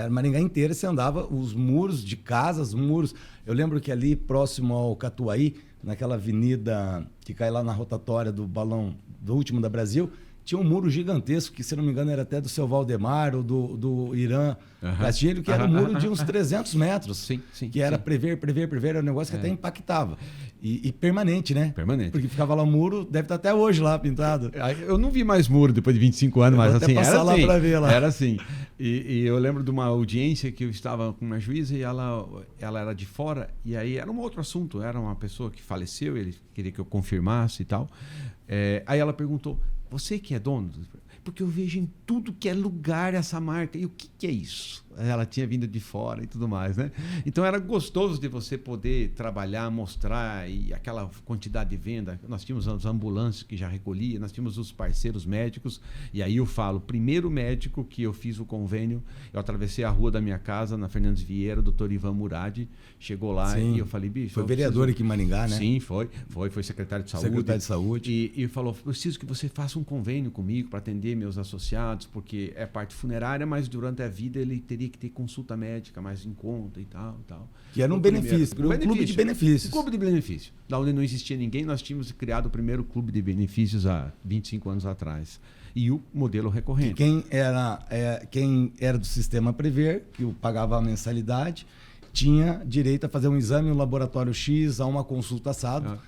Maringá inteira você andava, os muros de casas, muros. Eu lembro que ali próximo ao Catuaí, naquela avenida que cai lá na rotatória do balão do último da Brasil, tinha um muro gigantesco, que se não me engano era até do seu Valdemar ou do Irã Castilho, que era um muro de uns 300 metros. Sim, que era prever, era um negócio que até impactava. E permanente, né? Permanente. Porque ficava lá o muro, deve estar até hoje lá pintado. Eu não vi mais muro depois de 25 anos, mas assim, era lá assim. Pra ver lá. Era assim. E eu lembro de uma audiência que eu estava com uma juíza e ela era de fora, e aí era um outro assunto, era uma pessoa que faleceu, ele queria que eu confirmasse e tal. Aí ela perguntou, você que é dono? Porque eu vejo em tudo que é lugar essa marca. E o que é isso? Ela tinha vindo de fora e tudo mais, né? Então era gostoso de você poder trabalhar, mostrar e aquela quantidade de venda. Nós tínhamos as ambulâncias que já recolhia, nós tínhamos os parceiros médicos. E aí eu falo, o primeiro médico que eu fiz o convênio, eu atravessei a rua da minha casa, na Fernandes Vieira, o doutor Ivan Murad, chegou lá. Sim. E eu falei, bicho... Foi vereador aqui em Maringá, né? Sim, foi secretário de saúde. Secretário de saúde. E falou, preciso que você faça um convênio comigo para atender meus associados, porque é parte funerária, mas durante a vida ele teria que ter consulta médica mais em conta e tal. Que era um benefício, um clube de benefícios. Um clube de benefícios. Da onde não existia ninguém, nós tínhamos criado o primeiro clube de benefícios há 25 anos atrás. E o modelo recorrente. Quem era do sistema Prever, que pagava a mensalidade, tinha direito a fazer um exame no laboratório X, a uma consulta assado,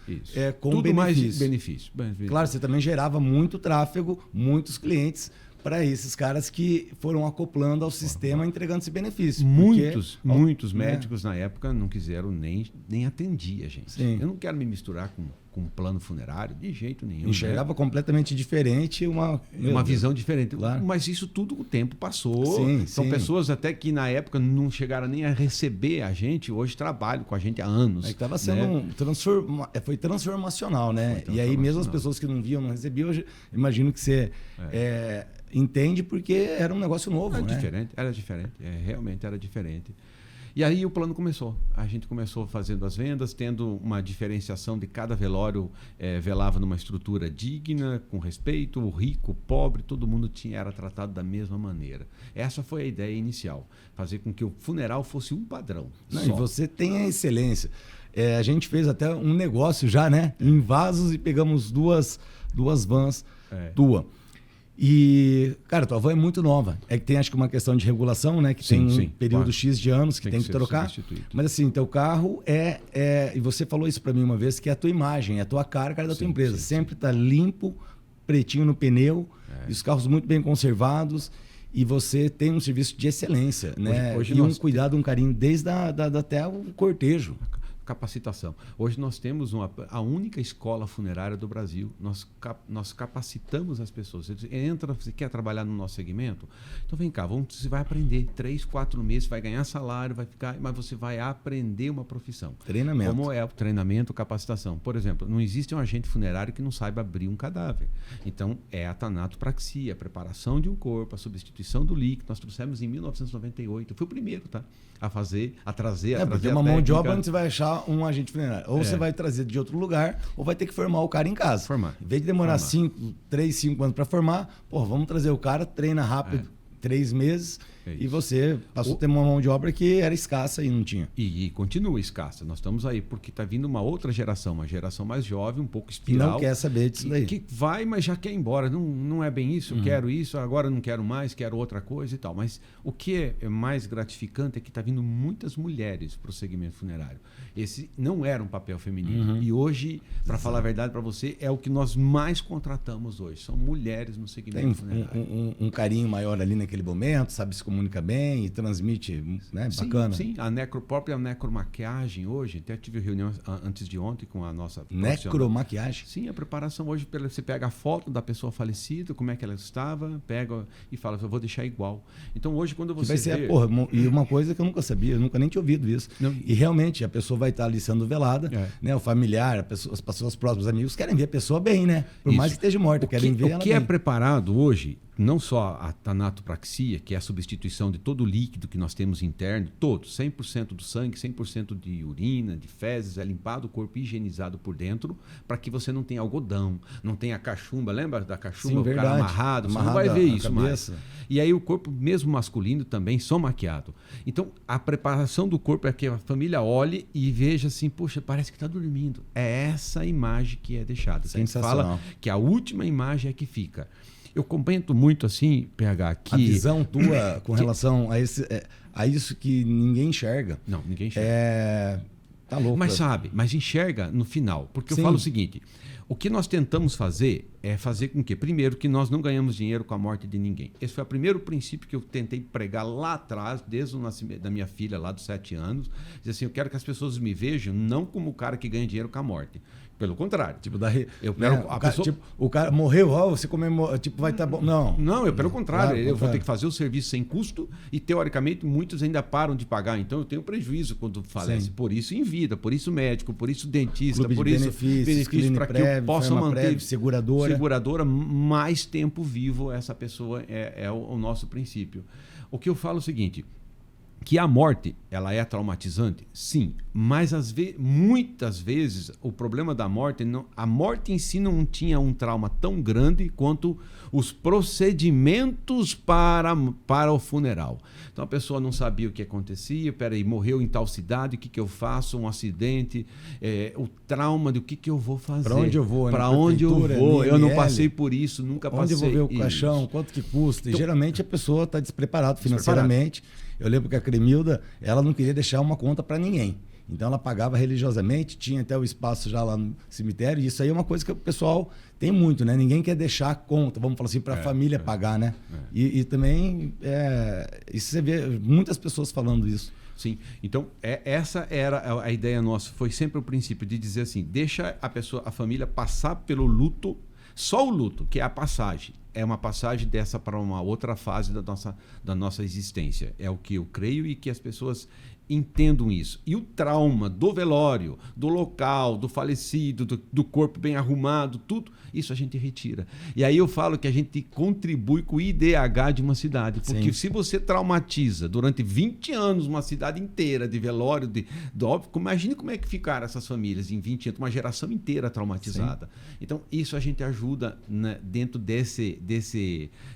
com tudo benefício. Mais benefício. Claro, você também gerava muito tráfego, muitos clientes para esses caras que foram acoplando ao sistema, entregando esse benefício. Muitos médicos na época não quiseram nem atender a gente. Sim. Eu não quero me misturar com um plano funerário de jeito nenhum. Enxergava completamente diferente, uma visão diferente. Claro. Mas isso tudo o tempo passou. Sim, São pessoas até que na época não chegaram nem a receber a gente, hoje trabalham com a gente há anos. Estava sendo foi transformacional, né? E aí mesmo as pessoas que não viam, não recebiam, hoje imagino que você entende, porque era um negócio novo, né? Era diferente, realmente era diferente. E aí o plano começou. A gente começou fazendo as vendas, tendo uma diferenciação de cada velório, velava numa estrutura digna, com respeito, o rico, o pobre, todo mundo era tratado da mesma maneira. Essa foi a ideia inicial, fazer com que o funeral fosse um padrão. E você tem a excelência. A gente fez até um negócio já, né? Em Vasos, e pegamos duas vans tua. E, cara, tua van é muito nova. É que tem, acho que, uma questão de regulação, né? Que tem um período X de anos que tem que trocar. Mas, assim, teu carro e você falou isso para mim uma vez, que é a tua imagem, é a tua cara da tua empresa. Sempre tá limpo, pretinho no pneu, e os carros muito bem conservados. E você tem um serviço de excelência, né? Hoje um cuidado, um carinho, desde até o cortejo. Capacitação. Hoje nós temos a única escola funerária do Brasil. Nós capacitamos as pessoas. Você quer trabalhar no nosso segmento? Então vem cá, você vai aprender 3, 4 meses, vai ganhar salário, mas você vai aprender uma profissão. Treinamento. Como é o treinamento, capacitação. Por exemplo, não existe um agente funerário que não saiba abrir um cadáver. Então é a tanatopraxia, a preparação de um corpo, a substituição do líquido. Nós trouxemos em 1998. Eu fui o primeiro, tá? A trazer porque uma mão de obra onde você vai achar um agente funerário. Ou você vai trazer de outro lugar, ou vai ter que formar o cara em casa. Em vez de demorar 3, 5 anos para formar, vamos trazer o cara, treina rápido, 3 meses, e você passou a ter uma mão de obra que era escassa e não tinha. E continua escassa. Nós estamos aí porque está vindo uma outra geração, uma geração mais jovem, um pouco espiral. Não quer saber disso daí. Que vai, mas já quer ir embora. Não é bem isso, eu quero isso, agora não quero mais, quero outra coisa e tal. Mas o que é mais gratificante é que está vindo muitas mulheres para o segmento funerário. Esse não era um papel feminino. E hoje, para falar a verdade para você, é o que nós mais contratamos hoje. São mulheres no segmento funerário. Um carinho maior ali naquele momento, sabe se comunica bem e transmite, né? Bacana. Sim, a própria necromaquiagem hoje, até tive reunião antes de ontem com a nossa necromaquiagem? Sim, a preparação hoje, você pega a foto da pessoa falecida, como é que ela estava, pega e fala, eu vou deixar igual. Então hoje quando você e uma coisa que eu nunca sabia, eu nunca nem tinha ouvido isso. E realmente a pessoa vai estar ali sendo velada, né? O familiar, as pessoas próximas, amigos, querem ver a pessoa bem, né? Por mais que esteja morta, querem ver ela bem. O que é preparado hoje não só a tanatopraxia, que é a substituição de todo o líquido que nós temos interno, todo, 100% do sangue, 100% de urina, de fezes, é limpado o corpo, higienizado por dentro, para que você não tenha algodão, não tenha cachumba. Lembra da cachumba? Sim, o verdade. cara amarrado, você não vai ver isso mais. Cabeça. E aí o corpo, mesmo masculino, também só maquiado. Então, a preparação do corpo é que a família olhe e veja assim, poxa, parece que está dormindo. É essa imagem que é deixada. A gente fala que a última imagem é que fica. Eu comento muito assim, PH, que... A visão tua com relação a isso que ninguém enxerga. Não, ninguém enxerga. Tá louco. Mas enxerga no final. Porque Sim. eu falo o seguinte, o que nós tentamos fazer é fazer com que, primeiro, que nós não ganhamos dinheiro com a morte de ninguém. Esse foi o primeiro princípio que eu tentei pregar lá atrás, desde o nascimento da minha filha, lá dos 7 anos. Dizer assim, eu quero que as pessoas me vejam não como o cara que ganha dinheiro com a morte. Pelo contrário. Tipo, o cara morreu, você comemora, tipo, vai estar bom. Não, pelo contrário. Claro, eu vou ter que fazer o serviço sem custo e, teoricamente, muitos ainda param de pagar. Então, eu tenho prejuízo quando falece. Sim. Por isso, em vida, por isso, médico, por isso, dentista, Clube por de isso, benefício para que eu possa manter seguradora mais tempo vivo. Essa pessoa é o nosso princípio. O que eu falo é o seguinte, que a morte, ela é traumatizante? Sim, mas muitas vezes o problema da morte, a morte em si não tinha um trauma tão grande quanto os procedimentos para o funeral. Então a pessoa não sabia o que acontecia, morreu em tal cidade, o que eu faço, um acidente, o trauma do que eu vou fazer. Para onde eu vou? Para onde eu vou? Eu não passei por isso, nunca passei. Onde eu vou ver o caixão, quanto que custa? E geralmente a pessoa está despreparada financeiramente. Eu lembro que a Cremilda, ela não queria deixar uma conta para ninguém. Então ela pagava religiosamente, tinha até o espaço já lá no cemitério. E isso aí é uma coisa que o pessoal tem muito, né? Ninguém quer deixar a conta, vamos falar assim, para a família pagar, né? E também, isso você vê muitas pessoas falando isso. Sim, então essa era a ideia nossa, foi sempre o princípio de dizer assim, deixa a família passar pelo luto, só o luto, que é a passagem. É uma passagem dessa para uma outra fase da nossa existência. É o que eu creio e que as pessoas entendam isso. E o trauma do velório, do local, do falecido, do corpo bem arrumado, tudo, isso a gente retira. E aí eu falo que a gente contribui com o IDH de uma cidade. Porque se você traumatiza durante 20 anos uma cidade inteira de velório, de óbito, imagine como é que ficaram essas famílias em 20 anos, uma geração inteira traumatizada. Sim. Então, isso a gente ajuda, né, dentro desse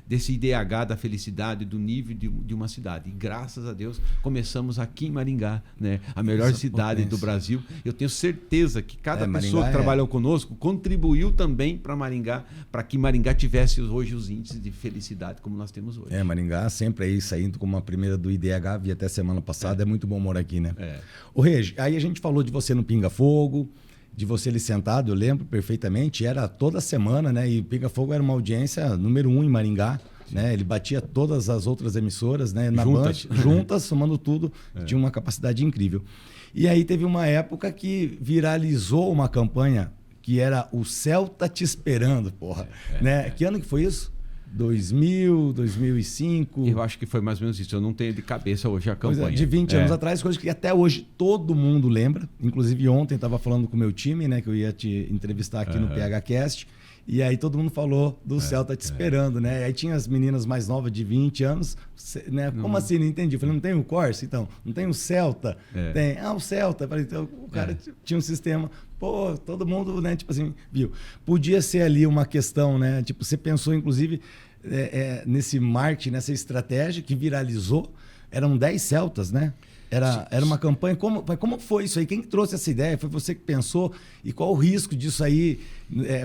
IDH da felicidade, do nível de uma cidade. E graças a Deus, começamos aqui em Maringá, né? A melhor cidade do Brasil. Eu tenho certeza que cada pessoa que trabalhou conosco contribuiu também para Maringá, para que Maringá tivesse hoje os índices de felicidade como nós temos hoje. Maringá sempre aí saindo como a primeira do IDH, vi até semana passada, é muito bom morar aqui, né? Ô Regi, aí a gente falou de você no Pinga Fogo, de você ali sentado, eu lembro perfeitamente, era toda semana, né? E Pinga Fogo era uma audiência número 1 em Maringá. Né? Ele batia todas as outras emissoras, né? Na juntas, somando tudo, tinha uma capacidade incrível. E aí teve uma época que viralizou uma campanha que era o Celta Te Esperando, porra. Né? Que ano que foi isso? 2000, 2005? Eu acho que foi mais ou menos isso. Eu não tenho de cabeça hoje a campanha. De 20 anos atrás, coisa que até hoje todo mundo lembra. Inclusive ontem estava falando com o meu time, né? Que eu ia te entrevistar aqui no PHcast. E aí todo mundo falou do Celta Te Esperando, né? E aí tinha as meninas mais novas de 20 anos, né? Como assim? Não entendi. Eu falei, não tem o Corsa? Então, não tem o Celta? Tem. O Celta. Eu falei, então, o cara tinha um sistema. Pô, todo mundo, né? Tipo assim, viu? Podia ser ali uma questão, né? Tipo, você pensou, inclusive, nesse marketing, nessa estratégia que viralizou. Eram 10 Celtas, né? Era uma campanha. Como foi isso aí? Quem trouxe essa ideia? Foi você que pensou? E qual o risco disso aí?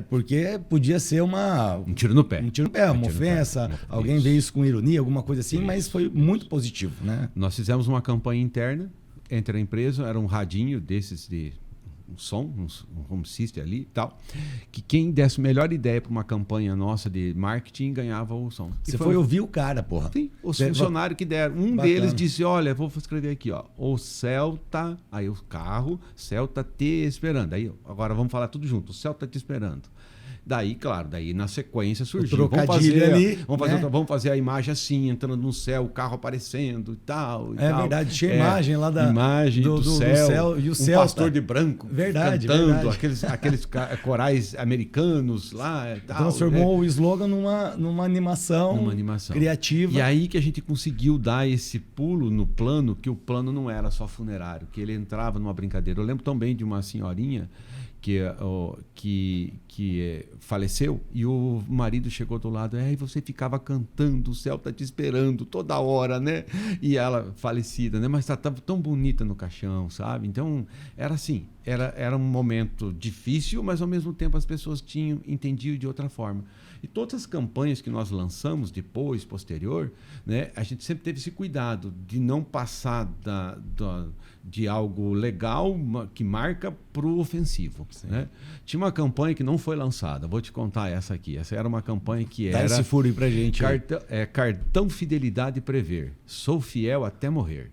Porque podia ser um tiro no pé. Um tiro no pé, uma ofensa. Alguém veio isso com ironia, alguma coisa assim, mas foi muito positivo, né? Nós fizemos uma campanha interna entre a empresa, era um radinho desses de um som, um home system ali e tal, que quem desse a melhor ideia para uma campanha nossa de marketing ganhava o som. Você foi ouvir o cara, porra. Sim, os funcionários que deram. Um deles disse, olha, vou escrever aqui, ó, o Celta, aí o carro, Celta Te Esperando. Aí, agora vamos falar tudo junto, o Celta Te Esperando. Daí, claro, daí na sequência surgiu. Vamos fazer a imagem assim, entrando no céu, o carro aparecendo e tal. Verdade, tinha imagem lá do céu. E o céu pastor de branco cantando, verdade. aqueles corais americanos lá e tal. Transformou o slogan numa animação criativa. E aí que a gente conseguiu dar esse pulo no plano, que o plano não era só funerário, que ele entrava numa brincadeira. Eu lembro também de uma senhorinha que faleceu e o marido chegou do lado e você ficava cantando, o céu tá te esperando toda hora, né? E ela falecida, né? Mas estava tão bonita no caixão, sabe? Então era assim, era um momento difícil, mas ao mesmo tempo as pessoas entendiam de outra forma. E todas as campanhas que nós lançamos depois, posterior, né? A gente sempre teve esse cuidado de não passar de algo legal que marca para o ofensivo. Né? Tinha uma campanha que não foi lançada, vou te contar essa aqui. Essa era uma campanha que era... Dá esse furo aí pra gente. Cartão Fidelidade Prever. Sou fiel até morrer.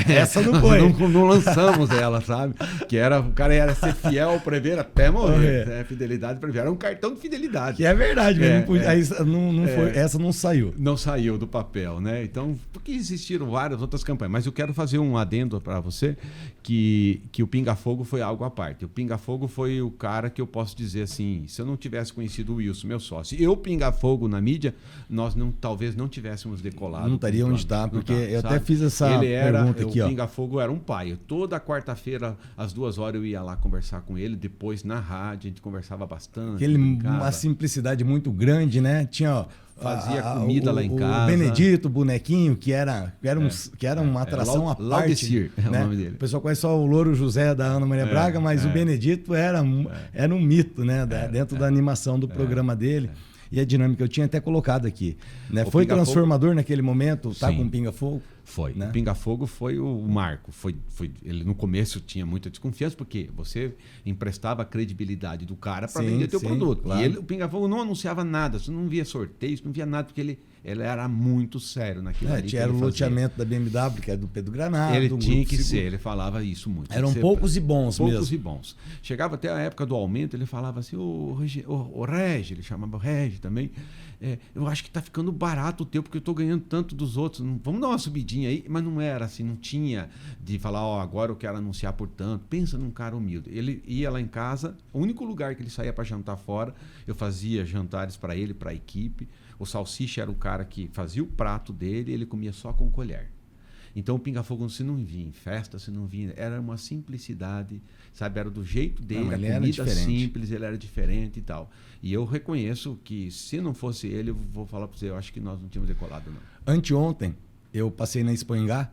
Essa não foi. Não lançamos ela, sabe? Que o cara era ser fiel, prever até morrer. Né? Fidelidade, prever. Era um cartão de fidelidade. Que é verdade, essa não saiu. Não saiu do papel, né? Então, porque existiram várias outras campanhas. Mas eu quero fazer um adendo para você que o Pinga Fogo foi algo à parte. O Pinga Fogo foi o cara que eu posso dizer assim, se eu não tivesse conhecido o Wilson, meu sócio, eu Pinga Fogo na mídia, nós talvez não tivéssemos decolado. Não estaria onde está, porque eu até fiz essa pergunta aqui. O Pinga Fogo era um pai. Toda quarta-feira, às 2 horas, eu ia lá conversar com ele. Depois, na rádio, a gente conversava bastante. Uma simplicidade muito grande, né? Tinha... Fazia comida lá em casa. O Benedito, o bonequinho, que era uma atração à parte. Laudecir, né? É o nome dele. O pessoal conhece só o Louro José da Ana Maria Braga, mas o Benedito era um mito, né? Dentro da animação do programa dele. E a dinâmica eu tinha até colocado aqui. Né? Foi transformador naquele momento, com o Pinga Fogo? Foi. Né? O Pinga Fogo foi o marco. Ele no começo tinha muita desconfiança, porque você emprestava a credibilidade do cara para vender teu produto. Claro. E o Pinga Fogo não anunciava nada, você não via sorteios, não via nada, porque ele era muito sério naquilo ali. Tinha o loteamento da BMW, que era do Pedro Granado. Ele tinha que ser, ele falava isso muito. Eram poucos e bons mesmo. Poucos e bons. Chegava até a época do aumento, ele falava assim, o Regi, ele chamava o Regi também, eu acho que está ficando barato o teu, porque eu estou ganhando tanto dos outros, vamos dar uma subidinha aí, mas não era assim, não tinha de falar, agora eu quero anunciar por tanto. Pensa num cara humilde. Ele ia lá em casa, o único lugar que ele saía para jantar fora, eu fazia jantares para ele, para a equipe. O Salsicha era o cara que fazia o prato dele e ele comia só com colher. Então o Pinga Fogo, se não vinha em festa, se não vinha, era uma simplicidade, sabe? Era do jeito dele, a comida simples, ele era diferente e tal. E eu reconheço que se não fosse ele, eu vou falar para você, eu acho que nós não tínhamos decolado, não. Anteontem, eu passei na Expo Engá,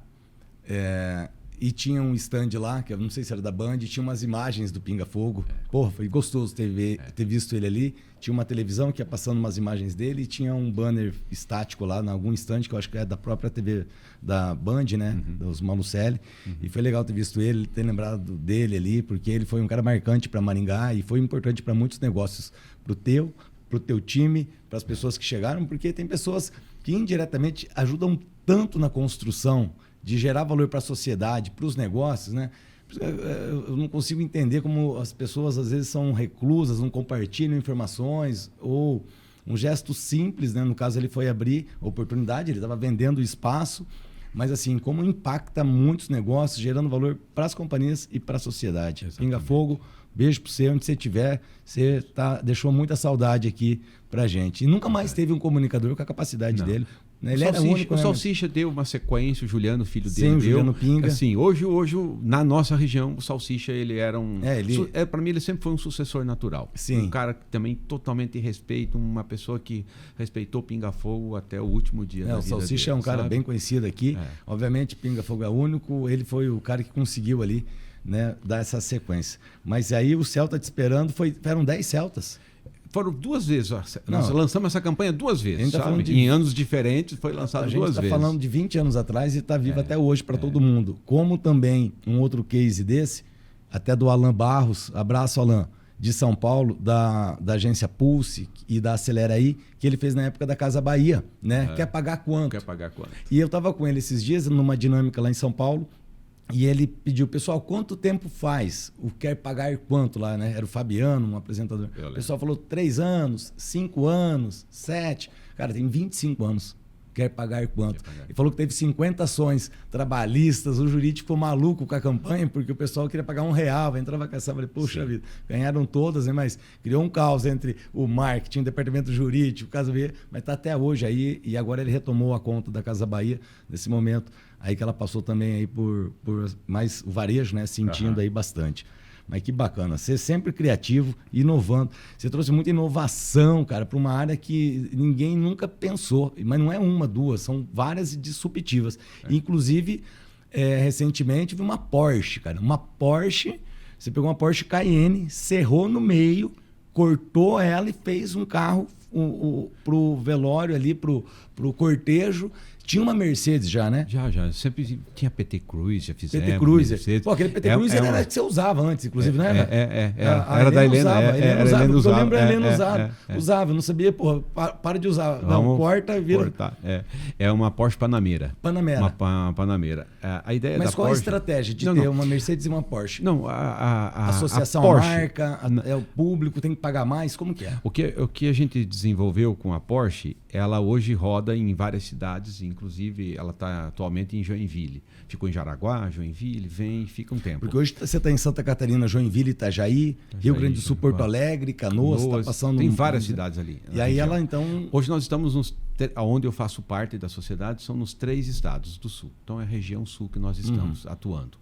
e tinha um stand lá, que eu não sei se era da Band, e tinha umas imagens do Pinga Fogo. Porra, foi gostoso ter visto ele ali. Tinha uma televisão que ia passando umas imagens dele e tinha um banner estático lá, em algum stand, que eu acho que é da própria TV da Band, né? Dos Malucelli. E foi legal ter visto ele, ter lembrado dele ali, porque ele foi um cara marcante para Maringá e foi importante para muitos negócios. Pro teu time, para as pessoas que chegaram, porque tem pessoas que indiretamente ajudam tanto na construção de gerar valor para a sociedade, para os negócios, né? Eu não consigo entender como as pessoas às vezes são reclusas, não compartilham informações, ou um gesto simples, né? No caso ele foi abrir oportunidade, ele estava vendendo o espaço, mas assim, como impacta muitos negócios, gerando valor para as companhias e para a sociedade. Exatamente. Pinga Fogo, beijo para você, onde você estiver, você deixou muita saudade aqui para gente. E nunca mais teve um comunicador com a capacidade dele. Ele era único, o Salsicha deu uma sequência, o Juliano, filho dele, deu. Juliano Pinga. Assim, hoje, na nossa região, o Salsicha, ele era um... para mim, ele sempre foi um sucessor natural. Sim. Um cara que também totalmente respeita, uma pessoa que respeitou Pinga Fogo até o último dia da vida dele. O Salsicha é um cara bem conhecido aqui. Obviamente, Pinga Fogo é único. Ele foi o cara que conseguiu ali, né, dar essa sequência. Mas aí o Celta te esperando, eram 10 Celtas. Foram 2 vezes. Nós lançamos essa campanha 2 vezes, sabe? Em anos diferentes, foi lançado 2 vezes. A gente está falando de 20 anos atrás e está vivo até hoje para todo mundo. Como também um outro case desse, até do Alan Barros, abraço Alan, de São Paulo, da agência Pulse e da Acelera Aí, que ele fez na época da Casa Bahia, né? Quer pagar quanto? Quer pagar quanto? E eu estava com ele esses dias numa dinâmica lá em São Paulo, E ele pediu, pessoal, quanto tempo faz? O quer pagar quanto lá, né? Era o Fabiano, um apresentador. O pessoal falou 3 anos, 5 anos, 7. Cara, tem 25 anos. Quer pagar quanto? Ele falou que teve 50 ações trabalhistas, o jurídico ficou maluco com a campanha, porque o pessoal queria pagar R$1, entrava com essa, falei, poxa vida, ganharam todas, né? Mas criou um caos entre o marketing, o departamento jurídico, o Casa Bahia, mas está até hoje aí, e agora ele retomou a conta da Casa Bahia, nesse momento, aí que ela passou também aí por mais o varejo, né? Sentindo aí bastante. Mas que bacana, ser sempre criativo, inovando. Você trouxe muita inovação, cara, para uma área que ninguém nunca pensou. Mas não é uma, duas, são várias disruptivas. Inclusive, recentemente, vi uma Porsche, cara. Uma Porsche, você pegou uma Porsche Cayenne, serrou no meio, cortou ela e fez um carro pro velório ali, pro cortejo. Tinha uma Mercedes já, né? Já. Sempre tinha PT Cruise, já fizemos. PT Cruise. Pô, aquele PT Cruise era que você usava antes, inclusive, não era? Era da Helena. A Helena usava. Eu lembro a Helena usava. Usava, não sabia, porra, para de usar. Não, corta e vira. Cortar. É uma Porsche Panamera. Uma Panamera. A ideia Mas da qual Porsche... a estratégia de ter uma Mercedes e uma Porsche? Não, associação a Porsche, à marca, o público tem que pagar mais, como que é? O que a gente desenvolveu com a Porsche, ela hoje roda em várias cidades, inclusive ela está atualmente em Joinville. Ficou em Jaraguá, Joinville, vem e fica um tempo. Porque hoje você está em Santa Catarina, Joinville, Itajaí, Rio Grande do Sul, Porto Alegre, Canoas, está passando... Tem várias cidades ali. E aí ela então... Hoje nós estamos, onde eu faço parte da sociedade, são nos 3 estados do Sul. Então é a região Sul que nós estamos atuando.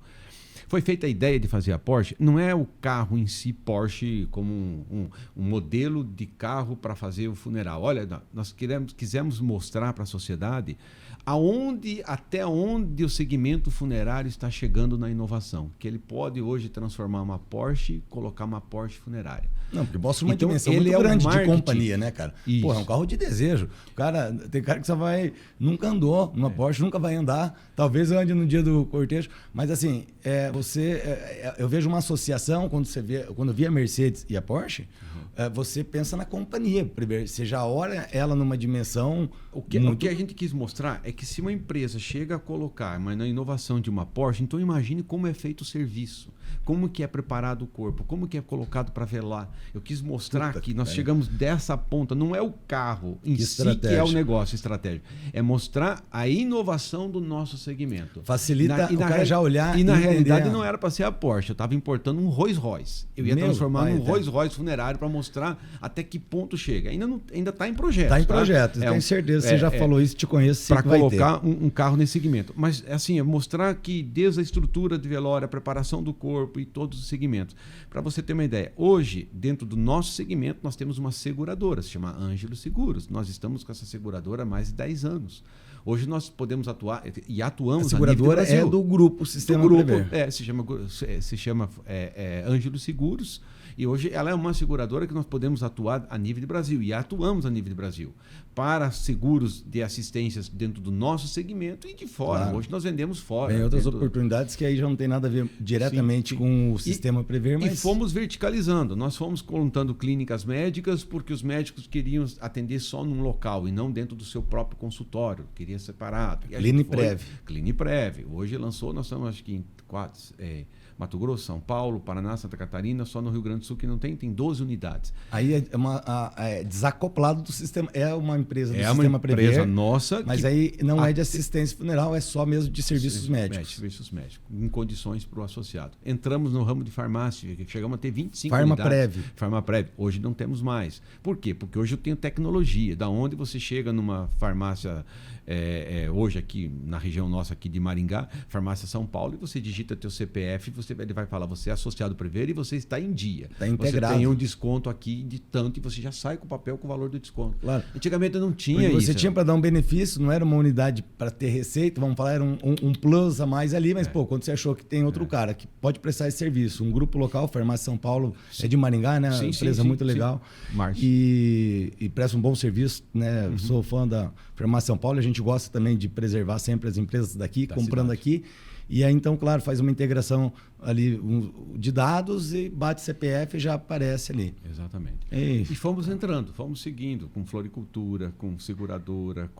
Foi feita a ideia de fazer a Porsche, não é o carro em si, Porsche, como um modelo de carro para fazer o funeral. Olha, nós quisemos mostrar para a sociedade até onde o segmento funerário está chegando na inovação. Que ele pode hoje transformar uma Porsche e colocar uma Porsche funerária. Não, porque mostra uma dimensão muito grande de companhia, né, cara? Isso. Porra, é um carro de desejo. Tem cara que só nunca andou numa Porsche, nunca vai andar. Talvez ande no dia do cortejo. Mas assim, eu vejo uma associação, quando via a Mercedes e a Porsche, você pensa na companhia. Primeiro, você já olha ela numa dimensão... O que a gente quis mostrar é que se uma empresa chega a colocar na inovação de uma Porsche, então imagine como é feito o serviço, como que é preparado o corpo, como que é colocado para velar. Eu quis mostrar que nós chegamos dessa ponta. Não é o carro em si que é o negócio estratégico. É mostrar a inovação do nosso segmento. Facilita o cara já olhar e na realidade não era para ser a Porsche. Eu estava importando um Rolls Royce. Eu ia transformar num Rolls Royce funerário para mostrar até que ponto chega. Ainda está em projeto. Está em projeto. Tenho certeza. Você já falou isso, te conheço. Para colocar um carro nesse segmento. Mas assim, é mostrar que desde a estrutura de velório, a preparação do corpo e todos os segmentos. Para você ter uma ideia, hoje, dentro do nosso segmento, nós temos uma seguradora, se chama Ângelo Seguros. Nós estamos com essa seguradora há mais de 10 anos. Hoje nós podemos atuar e atuamos a seguradora é do grupo Sistema Prever. Se chama Ângelo Seguros. E hoje ela é uma seguradora que nós podemos atuar a nível de Brasil. E atuamos a nível de Brasil. Para seguros de assistências dentro do nosso segmento e de fora. Claro. Hoje nós vendemos fora. Tem outras oportunidades que aí já não tem nada a ver diretamente com o Sistema Prever. Mas... E fomos verticalizando. Nós fomos contando clínicas médicas porque os médicos queriam atender só num local e não dentro do seu próprio consultório. Queria separado. Cliniprev. Cliniprev. Hoje lançou, nós estamos acho que em 4... Mato Grosso, São Paulo, Paraná, Santa Catarina, só no Rio Grande do Sul que não tem 12 unidades. Aí é desacoplado do sistema, é uma empresa do Sistema Prever. É uma empresa nossa. Mas aí não é de assistência funeral, é só mesmo de serviços médicos. Serviços médicos, em condições para o associado. Entramos no ramo de farmácia, chegamos a ter 25 unidades. Farmaprev. Hoje não temos mais. Por quê? Porque hoje eu tenho tecnologia. Da onde você chega numa farmácia, hoje aqui na região nossa aqui de Maringá, farmácia São Paulo, e você digita teu CPF, ele vai falar, você é associado Prever e você está em dia. Está integrado. Você tem um desconto aqui de tanto e você já sai com o papel com o valor do desconto. Claro. Antigamente não tinha isso. Você tinha para dar um benefício, não era uma unidade para ter receita, vamos falar, era um plus a mais ali, mas quando você achou que tem outro cara que pode prestar esse serviço, um grupo local, Farmácia São Paulo, é de Maringá, né? Uma empresa muito legal. E presta um bom serviço, né? Sou fã da Farmácia São Paulo, a gente gosta também de preservar sempre as empresas daqui, comprando aqui. E aí, então, claro, faz uma integração ali de dados e bate CPF e já aparece ali. Exatamente. E fomos entrando, fomos seguindo com floricultura, com seguradora,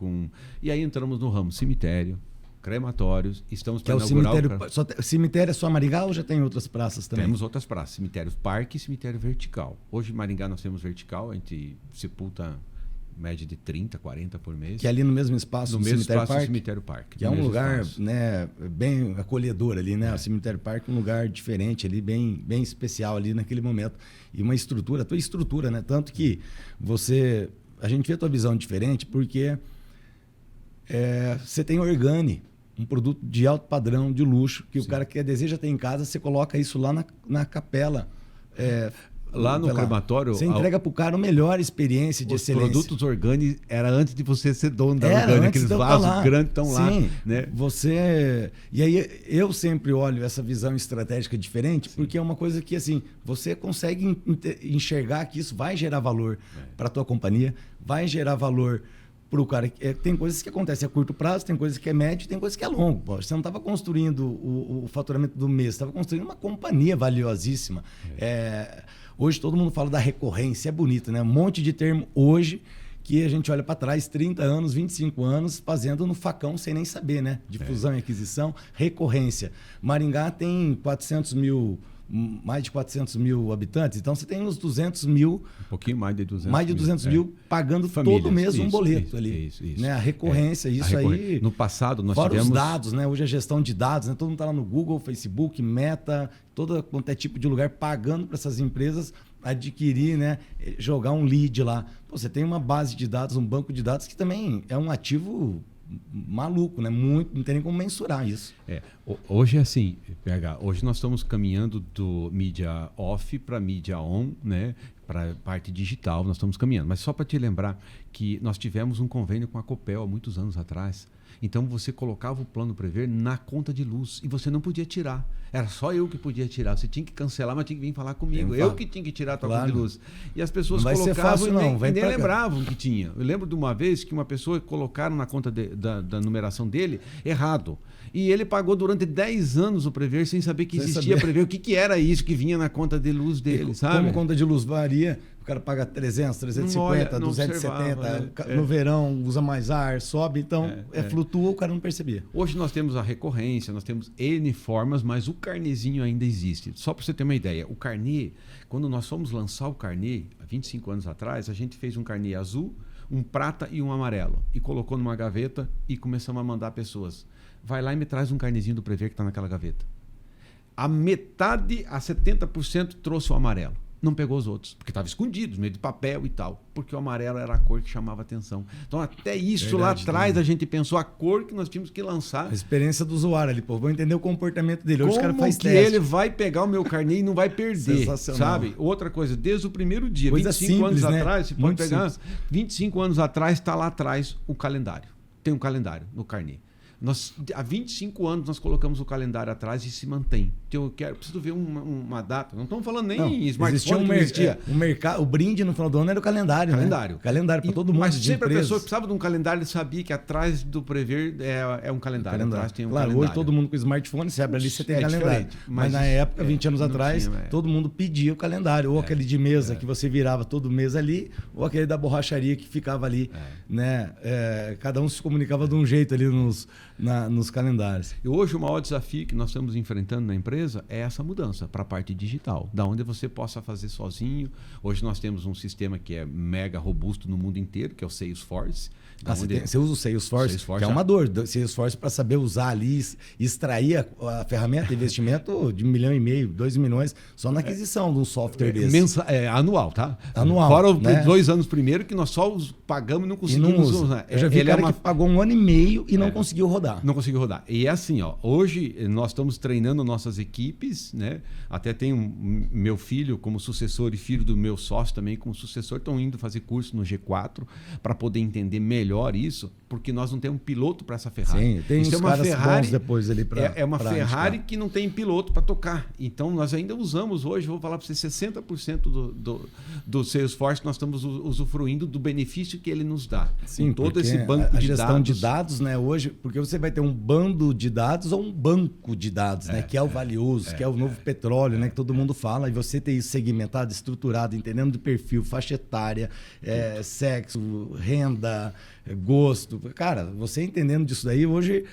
e aí entramos no ramo cemitério. crematórios. Estamos Que é para o inaugurar cemitério. Cemitério é só Maringá ou já tem outras praças também? Temos outras praças, cemitério parque e cemitério vertical. Hoje em Maringá nós temos vertical, a gente sepulta média de 30, 40 por mês. Que é ali no mesmo espaço no do mesmo cemitério espaço do parque? cemitério parque. Que é um lugar, né, bem acolhedor ali, né? O cemitério parque é um lugar diferente ali, bem especial ali naquele momento. E uma estrutura, a tua estrutura, né? Tanto que a gente vê a tua visão diferente porque você tem Organi, um produto de alto padrão, de luxo, que Sim. o cara que deseja ter em casa, você coloca isso lá na capela. Lá no crematório... Você entrega para o cara a melhor experiência de excelência. Os produtos Organi era antes de você ser dono da Organi, aqueles vasos grandes estão lá. Sim, né? E aí eu sempre olho essa visão estratégica diferente, Sim. porque é uma coisa que assim, você consegue enxergar que isso vai gerar valor para a tua companhia, vai gerar valor para o cara. Tem coisas que acontecem a curto prazo, tem coisas que é médio, tem coisas que é longo. Pô. Você não estava construindo o faturamento do mês, você estava construindo uma companhia valiosíssima. Hoje todo mundo fala da recorrência, é bonito, né? Um monte de termo hoje que a gente olha para trás, 30 anos, 25 anos, fazendo no facão sem nem saber, né? De fusão e aquisição, recorrência. Maringá tem mais de 400 mil habitantes, então você tem uns 200 mil... Um pouquinho mais de 200 mil. Mais de 200 mil pagando famílias, todo mês um boleto ali. Isso. Né? A recorrência, aí... No passado nós fora tivemos... os dados, né? Hoje a gestão de dados, né? Todo mundo está lá no Google, Facebook, Meta, todo quanto é tipo de lugar pagando para essas empresas adquirir, né? Jogar um lead lá. Pô, você tem uma base de dados, um banco de dados que também é um ativo maluco, né? Muito, não tem nem como mensurar isso. Hoje é assim, PH, hoje nós estamos caminhando do mídia off para mídia on, né? Para a parte digital, nós estamos caminhando. Mas só para te lembrar que nós tivemos um convênio com a Copel há muitos anos atrás. Então você colocava o plano Prever na conta de luz e você não podia tirar. Era só eu que podia tirar. Você tinha que cancelar, mas tinha que vir falar comigo. Eu que tinha que tirar a tua conta de luz. E as pessoas colocavam e nem lembravam que tinha. Eu lembro de uma vez que uma pessoa colocaram na conta da numeração dele errado. E ele pagou durante 10 anos o Prever sem saber que existia Prever. O que era isso que vinha na conta de luz dele, sabe? Como a conta de luz varia, o cara paga 300, 350, 270, no verão usa mais ar, sobe, então flutua, o cara não percebia. Hoje nós temos a recorrência, nós temos N formas, mas o carnezinho ainda existe. Só para você ter uma ideia, o carnê, quando nós fomos lançar o carnê, há 25 anos atrás, a gente fez um carnê azul, um prata e um amarelo, e colocou numa gaveta e começamos a mandar pessoas. Vai lá e me traz um carnezinho do Prever que está naquela gaveta. A metade, a 70% trouxe o amarelo. Não pegou os outros, porque estava escondido, no meio de papel e tal. Porque o amarelo era a cor que chamava atenção. Então, até isso lá atrás, a gente pensou a cor que nós tínhamos que lançar. A experiência do usuário ali, pô. Vou entender o comportamento dele. Hoje o cara faz teste. Ele vai pegar o meu carnê e não vai perder, sabe? Outra coisa, desde o primeiro dia, coisa 25 simples, anos né? atrás, você Muito pode pegar, simples. 25 anos atrás, está lá atrás o calendário. Tem um calendário no carnê. Há 25 anos nós colocamos o calendário atrás e se mantém. Então eu preciso ver uma data. Não estamos falando nem em smartphone que existia. O brinde no final do ano era o calendário. Calendário. Né? Calendário para todo mundo. Mas sempre a pessoa precisava de um calendário e sabia que atrás do Prever é um calendário. Atrás tem um calendário. Hoje todo mundo com smartphone, você abre ali, você tem calendário. Mas na época, 20 anos atrás, todo mundo pedia o calendário. Ou aquele de mesa que você virava todo mês ali, ou aquele da borracharia que ficava ali. Né? Cada um se comunicava de um jeito ali nos calendários. E hoje o maior desafio que nós estamos enfrentando na empresa é essa mudança para a parte digital, da onde você possa fazer sozinho. Hoje nós temos um sistema que é mega robusto no mundo inteiro, que é o Salesforce. Você usa o Salesforce, que é uma dor. Salesforce para saber usar ali, extrair a ferramenta de investimento de 1,5 milhão, 2 milhões, só na aquisição de um software desse. Anual, tá? Anual. Fora os 2 anos primeiro que nós só pagamos e não conseguimos usar. Eu já vi que pagou 1 ano e meio e não conseguiu rodar. Não conseguiu rodar. E é assim, ó, hoje nós estamos treinando nossas equipes, né? Até tem meu filho como sucessor e filho do meu sócio também como sucessor, estão indo fazer curso no G4 para poder entender melhor isso, porque nós não temos um piloto para essa Ferrari. Sim, tem uns caras Ferrari, bons depois ali para é uma Ferrari que não tem piloto para tocar. Então nós ainda usamos hoje, vou falar para você, 60% do Salesforce nós estamos usufruindo do benefício que ele nos dá. Sim, todo esse banco a gestão de dados, né, hoje, porque você vai ter um bando de dados ou um banco de dados, né, que é o valioso, que é o novo petróleo, né, que todo mundo fala, e você ter isso segmentado, estruturado, entendendo do perfil, faixa etária, sexo, renda, gosto. Cara, você entendendo disso daí, hoje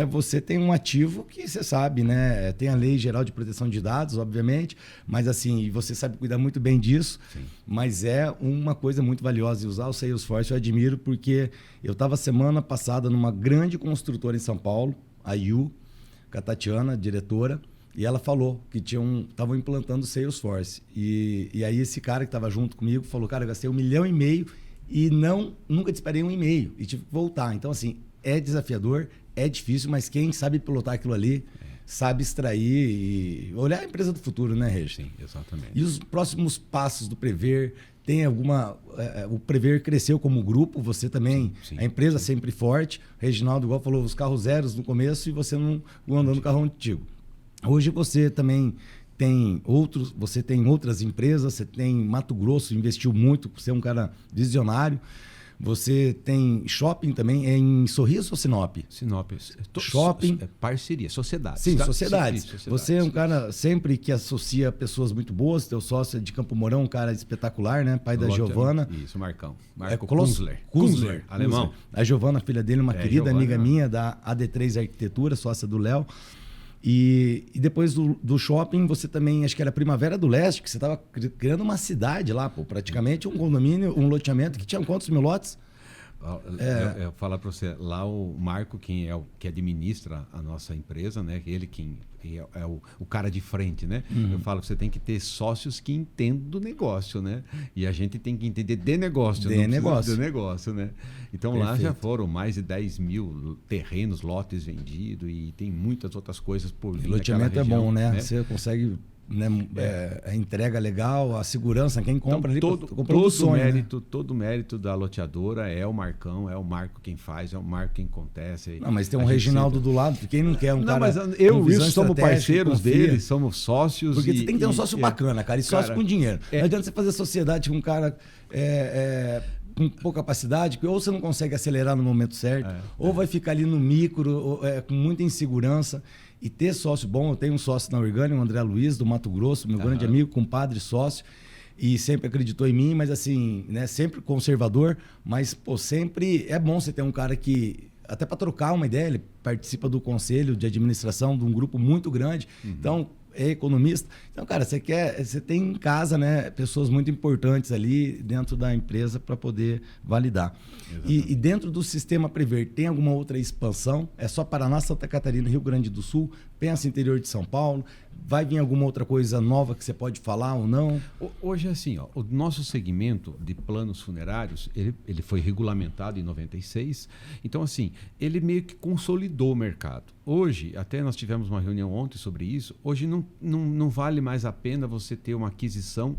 você tem um ativo que você sabe, né? Tem a Lei Geral de Proteção de Dados, obviamente, mas assim, você sabe cuidar muito bem disso. Sim. Mas é uma coisa muito valiosa. E usar o Salesforce eu admiro, porque eu estava semana passada numa grande construtora em São Paulo, a IU, com a Tatiana, diretora, e ela falou que estavam implantando o Salesforce. E aí esse cara que estava junto comigo falou, cara, eu gastei 1,5 milhão e nunca disparei 1,5 e tive que voltar. Então, assim, é desafiador, é difícil, mas quem sabe pilotar aquilo ali sabe extrair e olhar a empresa do futuro, né, Regi? Sim, exatamente. E os próximos passos do Prever? Tem alguma... o Prever cresceu como grupo, você também, sim, a empresa sempre forte. O Reginaldo, igual falou, os carros zeros no começo e você não andou no carro antigo. Hoje você também tem outras empresas, você tem Mato Grosso, investiu muito, você é um cara visionário. Você tem shopping também, é em Sorriso ou Sinop? Sinop. Shopping. Parceria, sociedade. Sim, sociedades. Você é um cara sempre que associa pessoas muito boas. Teu sócio é de Campo Mourão, um cara espetacular, né? Pai da Giovana. Isso, Marcão. Marco Kunzler, alemão. A Giovana, filha dele, uma querida amiga minha da AD3 Arquitetura, sócia do Léo. E depois do shopping, você também, acho que era Primavera do Leste, que você estava criando uma cidade lá, pô, praticamente um condomínio, um loteamento que tinha quantos mil lotes? Eu falar para você, lá o Marco, que administra a nossa empresa, né? Ele quem é o cara de frente, né? Eu falo que você tem que ter sócios que entendam do negócio, né? E a gente tem que entender de negócio, de negócio, né? Então lá já foram mais de 10 mil terrenos, lotes vendidos e tem muitas outras coisas por vir. O loteamento é bom, né? Você consegue... Né? A entrega legal, a segurança, quem compra então, ali sonho, todo mérito da loteadora é o Marcão, é o Marco quem faz, é o Marco quem acontece. Não, mas tem um Reginaldo do lado, quem não quer cara... Mas eu e isso somos parceiros dele, somos sócios. Porque você tem que ter um sócio bacana, cara, e sócio com dinheiro. Não adianta você fazer sociedade com um cara com pouca capacidade, ou você não consegue acelerar no momento certo, ou vai ficar ali no micro, com muita insegurança. E ter sócio bom, eu tenho um sócio na Organi, o André Luiz, do Mato Grosso, meu grande amigo, compadre, sócio, e sempre acreditou em mim, mas assim, né, sempre conservador, mas pô, sempre é bom você ter um cara que, até para trocar uma ideia, ele participa do conselho de administração de um grupo muito grande, então é economista. Então, cara, você tem em casa, né, pessoas muito importantes ali dentro da empresa para poder validar. E dentro do sistema Prever, tem alguma outra expansão? É só Paraná, Santa Catarina, Rio Grande do Sul? Pensa interior de São Paulo? Vai vir alguma outra coisa nova que você pode falar ou não? Hoje é assim, o nosso segmento de planos funerários, ele foi regulamentado em 96. Então, assim, ele meio que consolidou o mercado. Hoje, até nós tivemos uma reunião ontem sobre isso, hoje não vale mais a pena você ter uma aquisição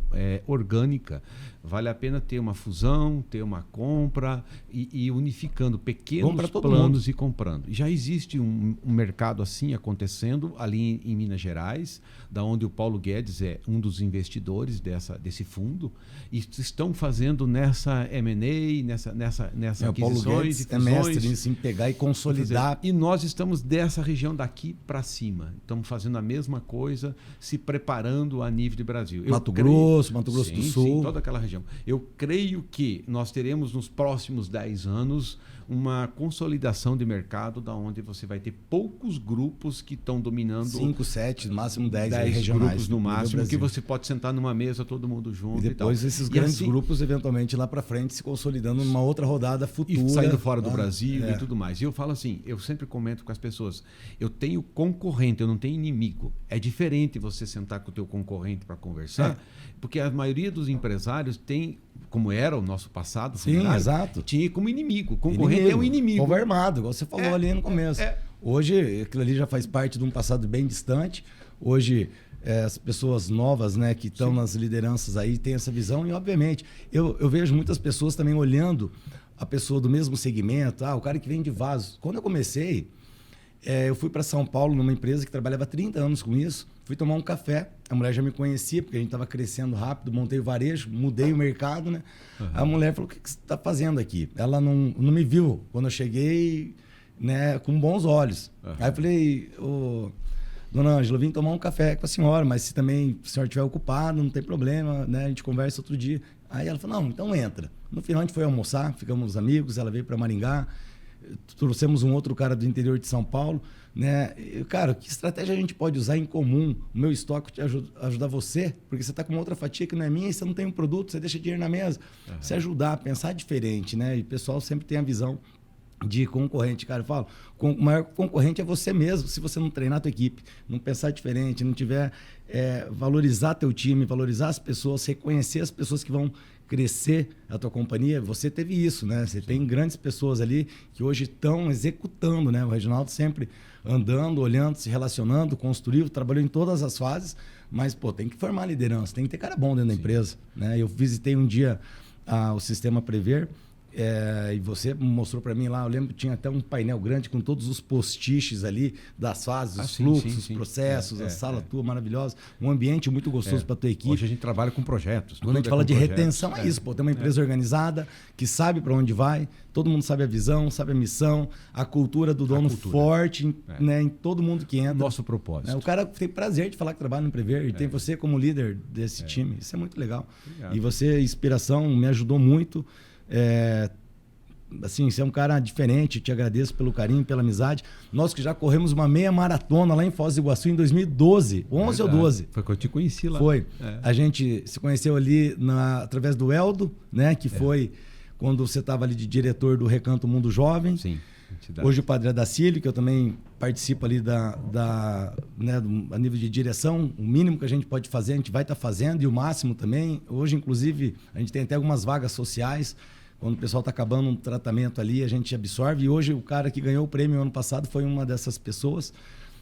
orgânica. Vale a pena ter uma fusão, ter uma compra e unificando pequenos planos e comprando. E já existe um mercado assim acontecendo ali em Minas Gerais, da onde o Paulo Guedes é um dos investidores desse fundo, e estão fazendo nessa M&A, nessa aquisições. O Paulo Guedes é mestre nisso, em pegar e consolidar. E nós estamos dessa região daqui para cima. Estamos fazendo a mesma coisa, se preparando a nível de Brasil. Mato Grosso do Sul. Sim, toda aquela região. Eu creio que nós teremos nos próximos 10 anos uma consolidação de mercado da onde você vai ter poucos grupos que estão dominando 5, 7, no máximo 10 regionais grupos no máximo, que você pode sentar numa mesa todo mundo junto e depois esses grandes grupos eventualmente lá para frente se consolidando numa outra rodada futura e saindo fora do Brasil e tudo mais. E eu falo assim, eu sempre comento com as pessoas, eu tenho concorrente, eu não tenho inimigo. É diferente você sentar com o teu concorrente para conversar, porque a maioria dos empresários tem, como era o nosso passado, exato, tinha como inimigo. Concorrente é um inimigo. Povo armado, igual você falou ali no começo. Hoje, aquilo ali já faz parte de um passado bem distante. Hoje, as pessoas novas, né, que estão nas lideranças aí têm essa visão. E, obviamente, eu vejo muitas pessoas também olhando a pessoa do mesmo segmento. O cara que vende vasos. Quando eu comecei, eu fui para São Paulo numa empresa que trabalhava 30 anos com isso. Fui tomar um café. A mulher já me conhecia, porque a gente estava crescendo rápido. Montei o varejo, mudei o mercado, né? A mulher falou, o que você está fazendo aqui? Ela não me viu quando eu cheguei, né, com bons olhos. Aí eu falei, dona Ângela, eu vim tomar um café com a senhora, mas se também a senhora estiver ocupado, não tem problema, né? A gente conversa outro dia. Aí ela falou, não, então entra. No final a gente foi almoçar, ficamos amigos, ela veio para Maringá. trouxemos um outro cara do interior de São Paulo, né? E, cara, que estratégia a gente pode usar em comum? O meu estoque te ajudar você, porque você está com uma outra fatia que não é minha e você não tem um produto, você deixa dinheiro na mesa. Se ajudar, pensar diferente, né? E o pessoal sempre tem a visão de concorrente, cara. Eu falo, o maior concorrente é você mesmo, se você não treinar a tua equipe, não pensar diferente, não tiver valorizar teu time, valorizar as pessoas, reconhecer as pessoas que vão crescer a tua companhia. Você teve isso, né? Você tem grandes pessoas ali que hoje estão executando, né? O Reginaldo sempre andando, olhando, se relacionando, construiu, trabalhou em todas as fases, mas, pô, tem que formar liderança, tem que ter cara bom dentro da empresa, né? Eu visitei um dia o Sistema Prever, e você mostrou para mim lá, eu lembro que tinha até um painel grande com todos os post-its ali das fases, os fluxos, os processos, a sala tua maravilhosa, um ambiente muito gostoso para tua equipe. Hoje a gente trabalha com projetos. Quando a gente fala de retenção, é isso, pô, tem uma empresa organizada, que sabe para onde vai, todo mundo sabe a visão, sabe a missão, a cultura do dono forte, né, em todo mundo que entra. Nosso propósito. O cara tem prazer de falar que trabalha no Prever e tem você como líder desse time. Isso é muito legal. Obrigado. E você, inspiração, me ajudou muito. Assim, você é um cara diferente, te agradeço pelo carinho, pela amizade. Nós que já corremos uma meia maratona lá em Foz do Iguaçu em 2012, 11 ou 12. Foi que eu te conheci lá. Foi. A gente se conheceu ali através do Eldo, né? Que foi quando você estava ali de diretor do Recanto Mundo Jovem. Sim. Hoje o Padre Adacílio, que eu também participo ali a nível de direção, o mínimo que a gente pode fazer, a gente vai estar fazendo, e o máximo também. Hoje, inclusive, a gente tem até algumas vagas sociais. Quando o pessoal está acabando um tratamento ali, a gente absorve. E hoje o cara que ganhou o prêmio ano passado foi uma dessas pessoas,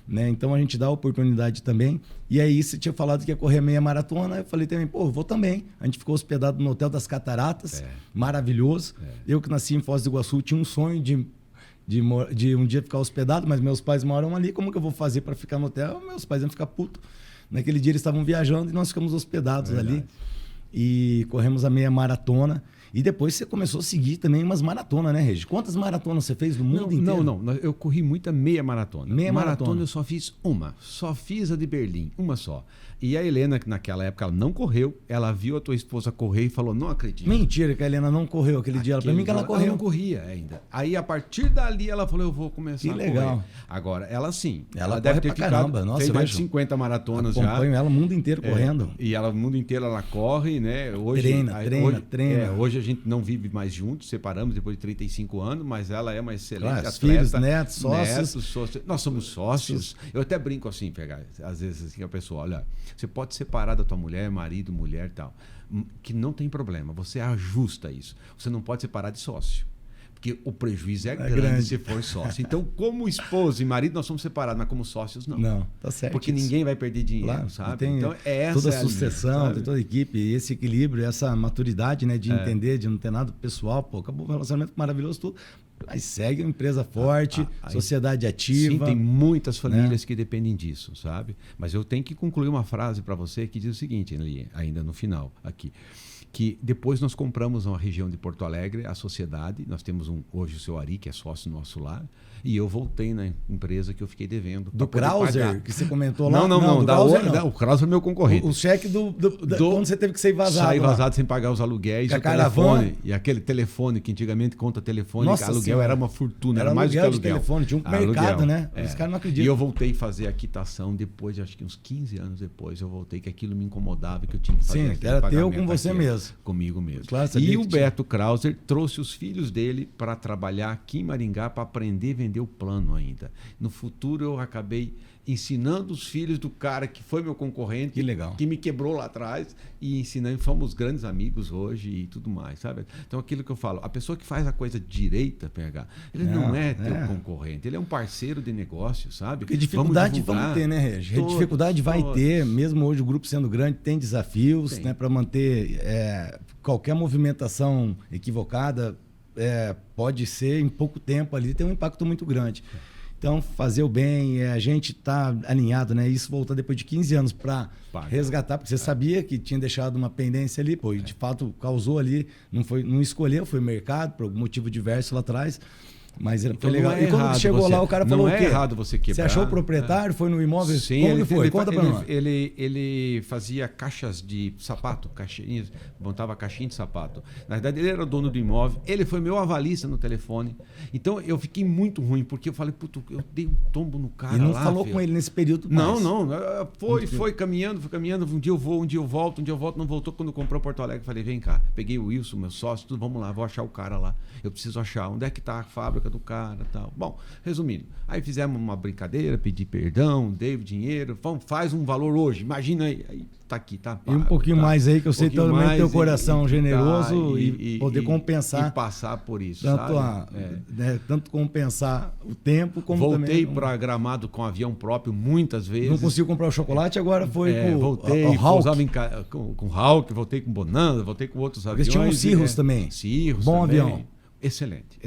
né? Então a gente dá a oportunidade também. E aí você tinha falado que ia correr meia maratona. Eu falei também, pô, vou também. A gente ficou hospedado no Hotel das Cataratas, maravilhoso. Eu que nasci em Foz do Iguaçu tinha um sonho de um dia ficar hospedado, mas meus pais moram ali. Como que eu vou fazer para ficar no hotel? Meus pais iam ficar putos. Naquele dia eles estavam viajando e nós ficamos hospedados ali. E corremos a meia maratona. E depois você começou a seguir também umas maratonas, né, Regi? Quantas maratonas você fez no mundo inteiro? Não. Eu corri muita meia maratona. Meia maratona eu só fiz uma. Só fiz a de Berlim, uma só. E a Helena, que naquela época ela não correu, ela viu a tua esposa correr e falou, não acredito. Mentira que a Helena não correu aquele dia. Pra mim que ela correu. Ela não corria ainda. Aí, a partir dali, ela falou, eu vou começar a correr. Que legal. Agora, ela sim. Ela deve ter ficado, caramba. Nossa, fez mais de 50 maratonas já. Acompanho ela o mundo inteiro correndo. E ela, o mundo inteiro, ela corre, né? Hoje, treina. Hoje a gente não vive mais juntos, separamos depois de 35 anos, mas ela é uma excelente atleta. Filhos, netos, sócios. Nós somos sócios. Eu até brinco assim, às vezes assim, a pessoa, olha, você pode separar da tua mulher, marido, mulher e tal, que não tem problema, você ajusta isso. Você não pode separar de sócio, porque o prejuízo é grande se for sócio. Então, como esposo e marido, nós somos separados, mas como sócios, não. Não, tá certo. Porque ninguém vai perder dinheiro, claro, sabe? Tem então, toda a sucessão, tem toda a equipe, esse equilíbrio, essa maturidade, né, de entender, de não ter nada pessoal, pô, acabou um relacionamento maravilhoso, tudo. Aí segue uma empresa forte, sociedade ativa. Sim, tem muitas famílias que dependem disso, sabe? Mas eu tenho que concluir uma frase para você que diz o seguinte, ainda no final, aqui. Que depois nós compramos uma região de Porto Alegre, a sociedade, nós temos hoje o seu Ari, que é sócio nosso lá, e eu voltei na empresa que eu fiquei devendo. Do Krauser, que você comentou lá? Não. O Krauser é meu concorrente. O cheque quando você teve que sair vazado. Sair vazado sem pagar os aluguéis, o telefone. E aquele telefone, que antigamente conta telefone, aluguel era uma fortuna, era mais do que aluguel. De telefone, tinha um mercado, né? Os caras não acreditam. E eu voltei a fazer a quitação depois, acho que uns 15 anos depois, eu voltei, que aquilo me incomodava, que eu tinha que fazer. Sim, era teu com você mesmo. Comigo mesmo. Claro, e o Beto Krauser trouxe os filhos dele para trabalhar aqui em Maringá, para aprender a vender o plano ainda. No futuro eu acabei ensinando os filhos do cara que foi meu concorrente, que legal, que me quebrou lá atrás, e ensinando, somos grandes amigos hoje e tudo mais, sabe? Então aquilo que eu falo, a pessoa que faz a coisa direita, PH, ele não é teu concorrente, ele é um parceiro de negócio, sabe? Porque dificuldade vamos ter, né, Regi? Dificuldade vai ter, mesmo hoje o grupo sendo grande, tem desafios, né, para manter qualquer movimentação equivocada, pode ser em pouco tempo ali, tem um impacto muito grande. Então, fazer o bem, a gente tá alinhado, né? Isso voltar depois de 15 anos para resgatar, porque você sabia que tinha deixado uma pendência ali, pô, e de fato causou ali, não escolheu, foi mercado, por algum motivo diverso lá atrás. Mas Então, foi legal. não é E quando errado chegou você, lá, o cara falou não o quê? é errado você quebrar. Você achou o proprietário? Foi no imóvel? Sim, Como que foi? Conta pra nós. Ele fazia caixas de sapato, caixinhas, montava caixinha de sapato. Na verdade, ele era o dono do imóvel. Ele foi meu avalista no telefone. Então, eu fiquei muito ruim, porque eu falei, puto, eu dei um tombo no cara lá. E não falou com ele nesse período mais. mais? Não. Foi caminhando. Um dia eu vou, um dia eu volto, não voltou. Quando comprou Porto Alegre, eu falei, vem cá. Peguei o Wilson, meu sócio, tudo, vamos lá, vou achar o cara lá. Eu preciso achar onde é que tá a fábrica do cara e tal. Bom, resumindo, aí fizemos uma brincadeira, pedi perdão, dei o dinheiro, faz um valor hoje, imagina aí tá aqui, tá? E um pouquinho mais aí, que eu sei também teu coração generoso tá, e poder compensar. E passar por isso, tanto sabe? Tanto compensar o tempo, como voltei também... para Gramado com avião próprio muitas vezes. Não conseguiu comprar o chocolate, agora foi com voltei, o Hawk. Com o Hawk, voltei com Bonanza, voltei com outros aviões. Eles tinham o Cirrus também. Cirrus Bom também. avião. Excelente.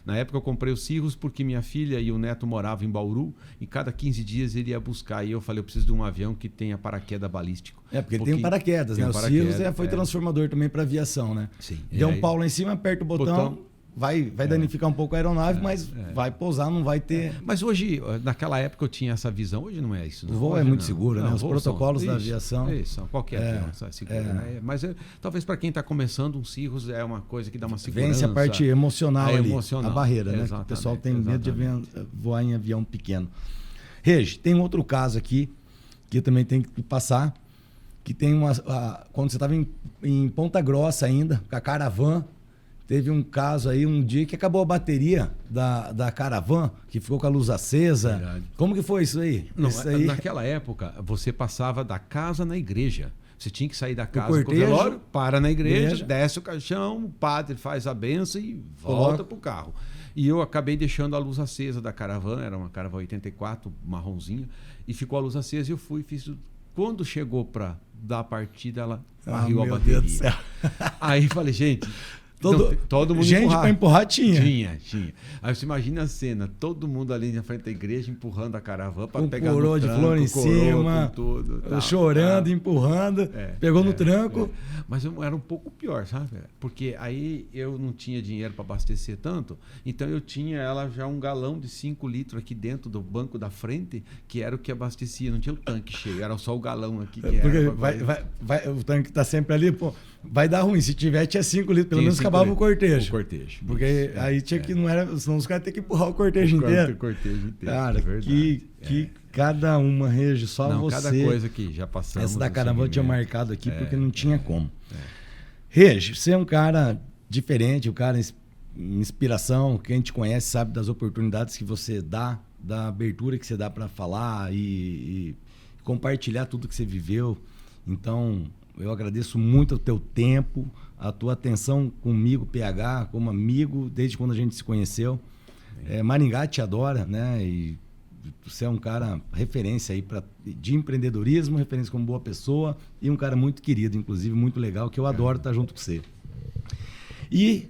Na época eu comprei o Cirrus porque minha filha e o neto moravam em Bauru e cada 15 dias ele ia buscar. E eu falei, eu preciso de um avião que tenha paraquedas balístico. Porque ele tem um paraquedas, né? O Cirrus foi transformador também para aviação, né? Sim. Deu um pau lá em cima, aperta o botão vai danificar um pouco a aeronave, mas vai pousar, não vai ter... Mas hoje, naquela época eu tinha essa visão, hoje não é isso. Não. O voo hoje é muito seguro, né? Os protocolos da aviação... Isso, qualquer avião é seguro, né? Mas talvez para quem está começando, um Cirrus é uma coisa que dá uma segurança. Vence a parte emocional ali, emocional, a barreira, né? O pessoal tem medo de voar em avião pequeno. Regi, tem outro caso aqui, que também tem que passar, que tem quando você estava em Ponta Grossa ainda, com a Caravan, teve um caso aí, um dia que acabou a bateria da Caravan, que ficou com a luz acesa. Verdade. Como que foi isso aí? Não, isso aí... Naquela época, você passava da casa na igreja. Você tinha que sair da casa pro velório, para na igreja, desce o caixão, o padre faz a benção e volta pro carro. E eu acabei deixando a luz acesa da Caravan, era uma Caravan 84, marronzinha, e ficou a luz acesa e eu fiz tudo. Quando chegou para dar a partida, ela varreu a bateria. Deus do céu. Aí falei, gente... Todo mundo gente para empurrar tinha. Tinha. Aí você imagina a cena, todo mundo ali na frente da igreja empurrando a Caravan para pegar coroa no tranco, de flor em cima, tudo, chorando, empurrando, pegou no tranco. Mas era um pouco pior, sabe? Porque aí eu não tinha dinheiro para abastecer tanto, então eu tinha ela já um galão de 5 litros aqui dentro do banco da frente, que era o que abastecia, não tinha o tanque cheio, era só o galão aqui. Porque o tanque está sempre ali, pô. Vai dar ruim. Se tiver, tinha 5 litros. Pelo menos acabava o cortejo. Porque aí tinha que... Não era... Senão os caras tinham que empurrar o cortejo inteiro. Cara, que cada uma, Regi, só não, você... Cada coisa que já passamos... Essa da Caravan eu tinha marcado aqui porque não tinha como. Regi, você é um cara diferente, um cara inspiração. Quem te conhece sabe das oportunidades que você dá, da abertura que você dá para falar e compartilhar tudo que você viveu. Então... Eu agradeço muito o teu tempo, a tua atenção comigo, PH, como amigo, desde quando a gente se conheceu. Maringá te adora, né? E você é um cara referência aí de empreendedorismo, referência como boa pessoa e um cara muito querido, inclusive muito legal, que eu adoro estar junto com você. E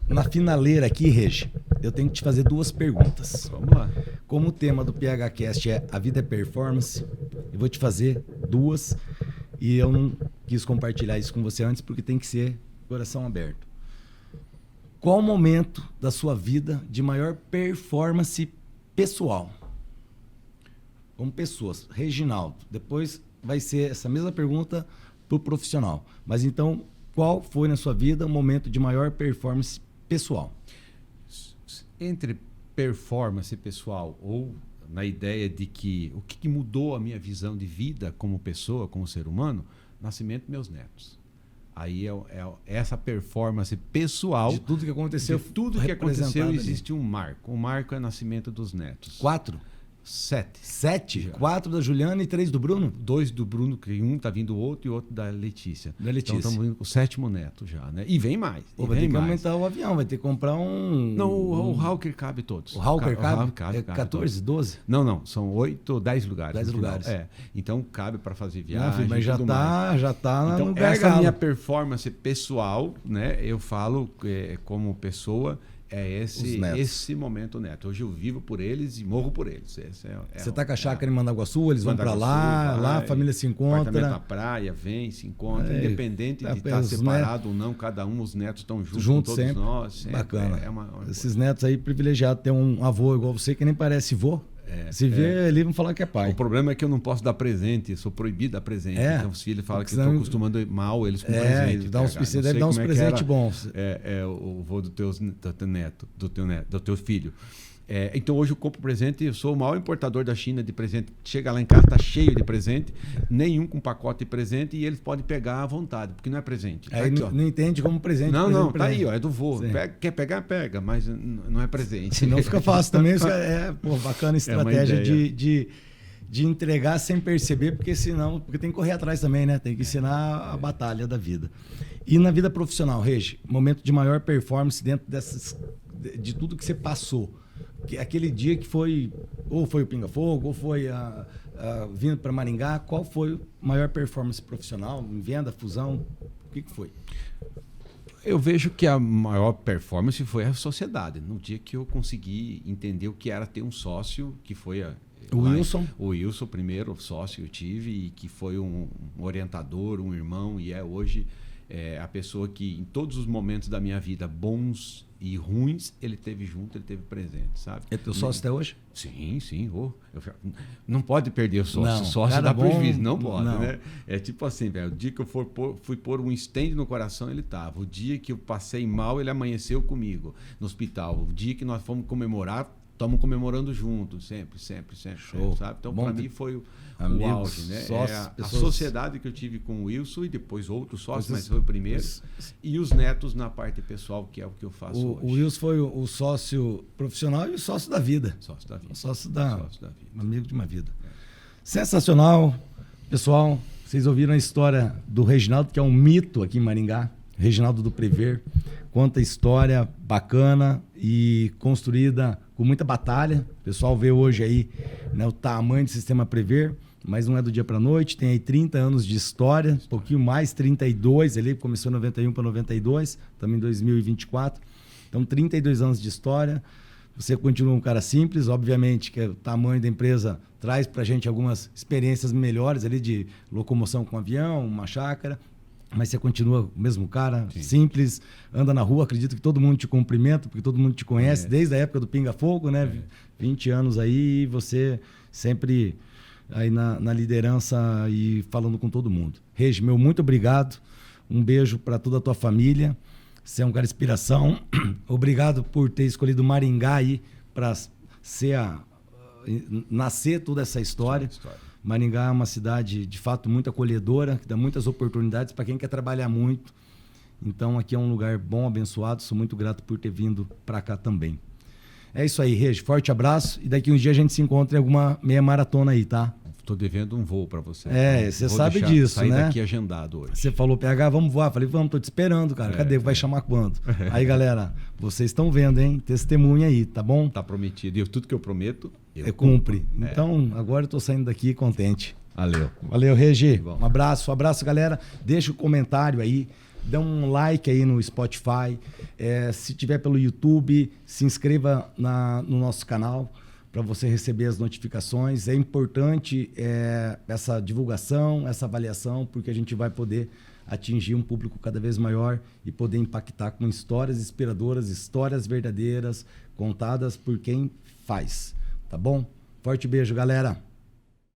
na finaleira aqui, Regi, eu tenho que te fazer 2 perguntas. Vamos lá. Como o tema do PHcast é A Vida é Performance, eu vou te fazer 2. E eu não quis compartilhar isso com você antes, porque tem que ser coração aberto. Qual o momento da sua vida de maior performance pessoal? Como pessoas. Reginaldo. Depois vai ser essa mesma pergunta para o profissional. Mas então, qual foi na sua vida o momento de maior performance pessoal? Entre performance pessoal ou... na ideia de que o que mudou a minha visão de vida como pessoa, como ser humano, nascimento dos meus netos. Aí é essa performance pessoal. De tudo que aconteceu. De tudo que aconteceu existe um marco. O marco é o nascimento dos netos. 4? 7. 7? 4 da Juliana e 3 do Bruno? 2 do Bruno, que um tá vindo o outro e outro da Letícia. Da Letícia. Então estamos vindo com o 7º neto já, né? E vem mais. Pô, vai ter que aumentar o avião, vai ter que comprar um... Não, o Hawker cabe todos. O Hawker cabe? Cabe 14, 12? Não, são 8, 10 lugares. 10 lugares. Então cabe para fazer viagem. Filho, mas já tá então, no essa gargalo. minha performance pessoal, né? Eu falo como pessoa, esse momento, Neto. Hoje eu vivo por eles e morro por eles. Você está com a chácara em Mandaguaçu, eles vão para lá a família se encontra. Apartamento na praia, vem, se encontra. Independente de estar separado ou não, cada um, os netos estão juntos com todos sempre. Nós. Sempre. Bacana. Esses netos aí privilegiados, ter um avô igual você que nem parece vô. Se vê ali, vão falar que é pai. O problema é que eu não posso dar presente, sou proibido de dar presente. Então os filhos falam que eu estou acostumando mal eles com presente. Você deve dar uns presentes bons. O vô do teu neto, do teu filho. Então hoje eu compro presente, eu sou o maior importador da China de presente. Chega lá em casa, tá cheio de presente, nenhum com pacote de presente e eles podem pegar à vontade, porque não é presente. Tá aí aqui, não entende como presente. Não, tá aí, ó, é do vô. Quer pegar, pega, mas não é presente. Senão fica fácil também. Bacana a estratégia de entregar sem perceber, porque tem que correr atrás também, né? Tem que ensinar a batalha da vida. E na vida profissional, Regi, momento de maior performance dentro de tudo que você passou. Aquele dia que foi, ou foi o Pinga Fogo, ou foi vindo para Maringá, qual foi a maior performance profissional, em venda, fusão? O que foi? Eu vejo que a maior performance foi a sociedade. No dia que eu consegui entender o que era ter um sócio, que foi o Wilson. O Wilson, primeiro sócio que eu tive, e que foi um orientador, um irmão, e hoje a pessoa que em todos os momentos da minha vida, bons e ruins, ele teve junto, ele teve presente, sabe? É teu sócio até hoje? Sim. Não pode perder o sócio. Sócio dá prejuízo, não pode, né? É tipo assim, velho, o dia que eu fui pôr um stent no coração, ele tava. O dia que eu passei mal, ele amanheceu comigo no hospital. O dia que nós fomos comemorar, estamos comemorando juntos, sempre. Show. Sabe? Então, para mim, foi o auge, né? Sócios, a sociedade que eu tive com o Wilson e depois outros sócios, mas foi o primeiro. E os netos na parte pessoal, que é o que eu faço hoje. O Wilson foi o sócio profissional e o sócio da vida. Sócio da vida. Sócio da vida. Amigo de uma vida. Sensacional. Pessoal, vocês ouviram a história do Reginaldo, que é um mito aqui em Maringá. Reginaldo do Prever. Conta história bacana e construída com muita batalha. O pessoal vê hoje aí, né, o tamanho do sistema Prever, mas não é do dia para a noite. Tem aí 30 anos de história, um pouquinho mais, 32. Ele começou em 91 para 92, estamos em 2024. Então, 32 anos de história. Você continua um cara simples, obviamente que o tamanho da empresa traz para a gente algumas experiências melhores ali de locomoção com avião, uma chácara. Mas você continua o mesmo cara, simples, anda na rua, acredito que todo mundo te cumprimenta, porque todo mundo te conhece, desde a época do Pinga Fogo, né? 20 anos aí, e você sempre aí na liderança e falando com todo mundo. Regi, meu muito obrigado, um beijo para toda a tua família, você é um cara de inspiração, obrigado por ter escolhido Maringá aí para nascer toda essa história. Maringá é uma cidade, de fato, muito acolhedora, que dá muitas oportunidades para quem quer trabalhar muito. Então, aqui é um lugar bom, abençoado. Sou muito grato por ter vindo para cá também. É isso aí, Regi. Forte abraço. E daqui uns dias a gente se encontra em alguma meia maratona aí, tá? Estou devendo um voo para você. Você sabe disso, sair né? Sair daqui agendado hoje. Você falou, PH, vamos voar? Falei, vamos, tô te esperando, cara. Cadê? Vai chamar quando? Aí, galera, vocês estão vendo, hein? Testemunha aí, tá bom? Tá prometido. E tudo que eu prometo, eu cumpre. Então, agora eu tô saindo daqui contente. Valeu, Regi. Um abraço, galera. Deixa o comentário aí. Dá um like aí no Spotify. Se tiver pelo YouTube, se inscreva no nosso canal para você receber as notificações. É importante essa divulgação, essa avaliação, porque a gente vai poder atingir um público cada vez maior e poder impactar com histórias inspiradoras, histórias verdadeiras, contadas por quem faz. Tá bom? Forte beijo, galera!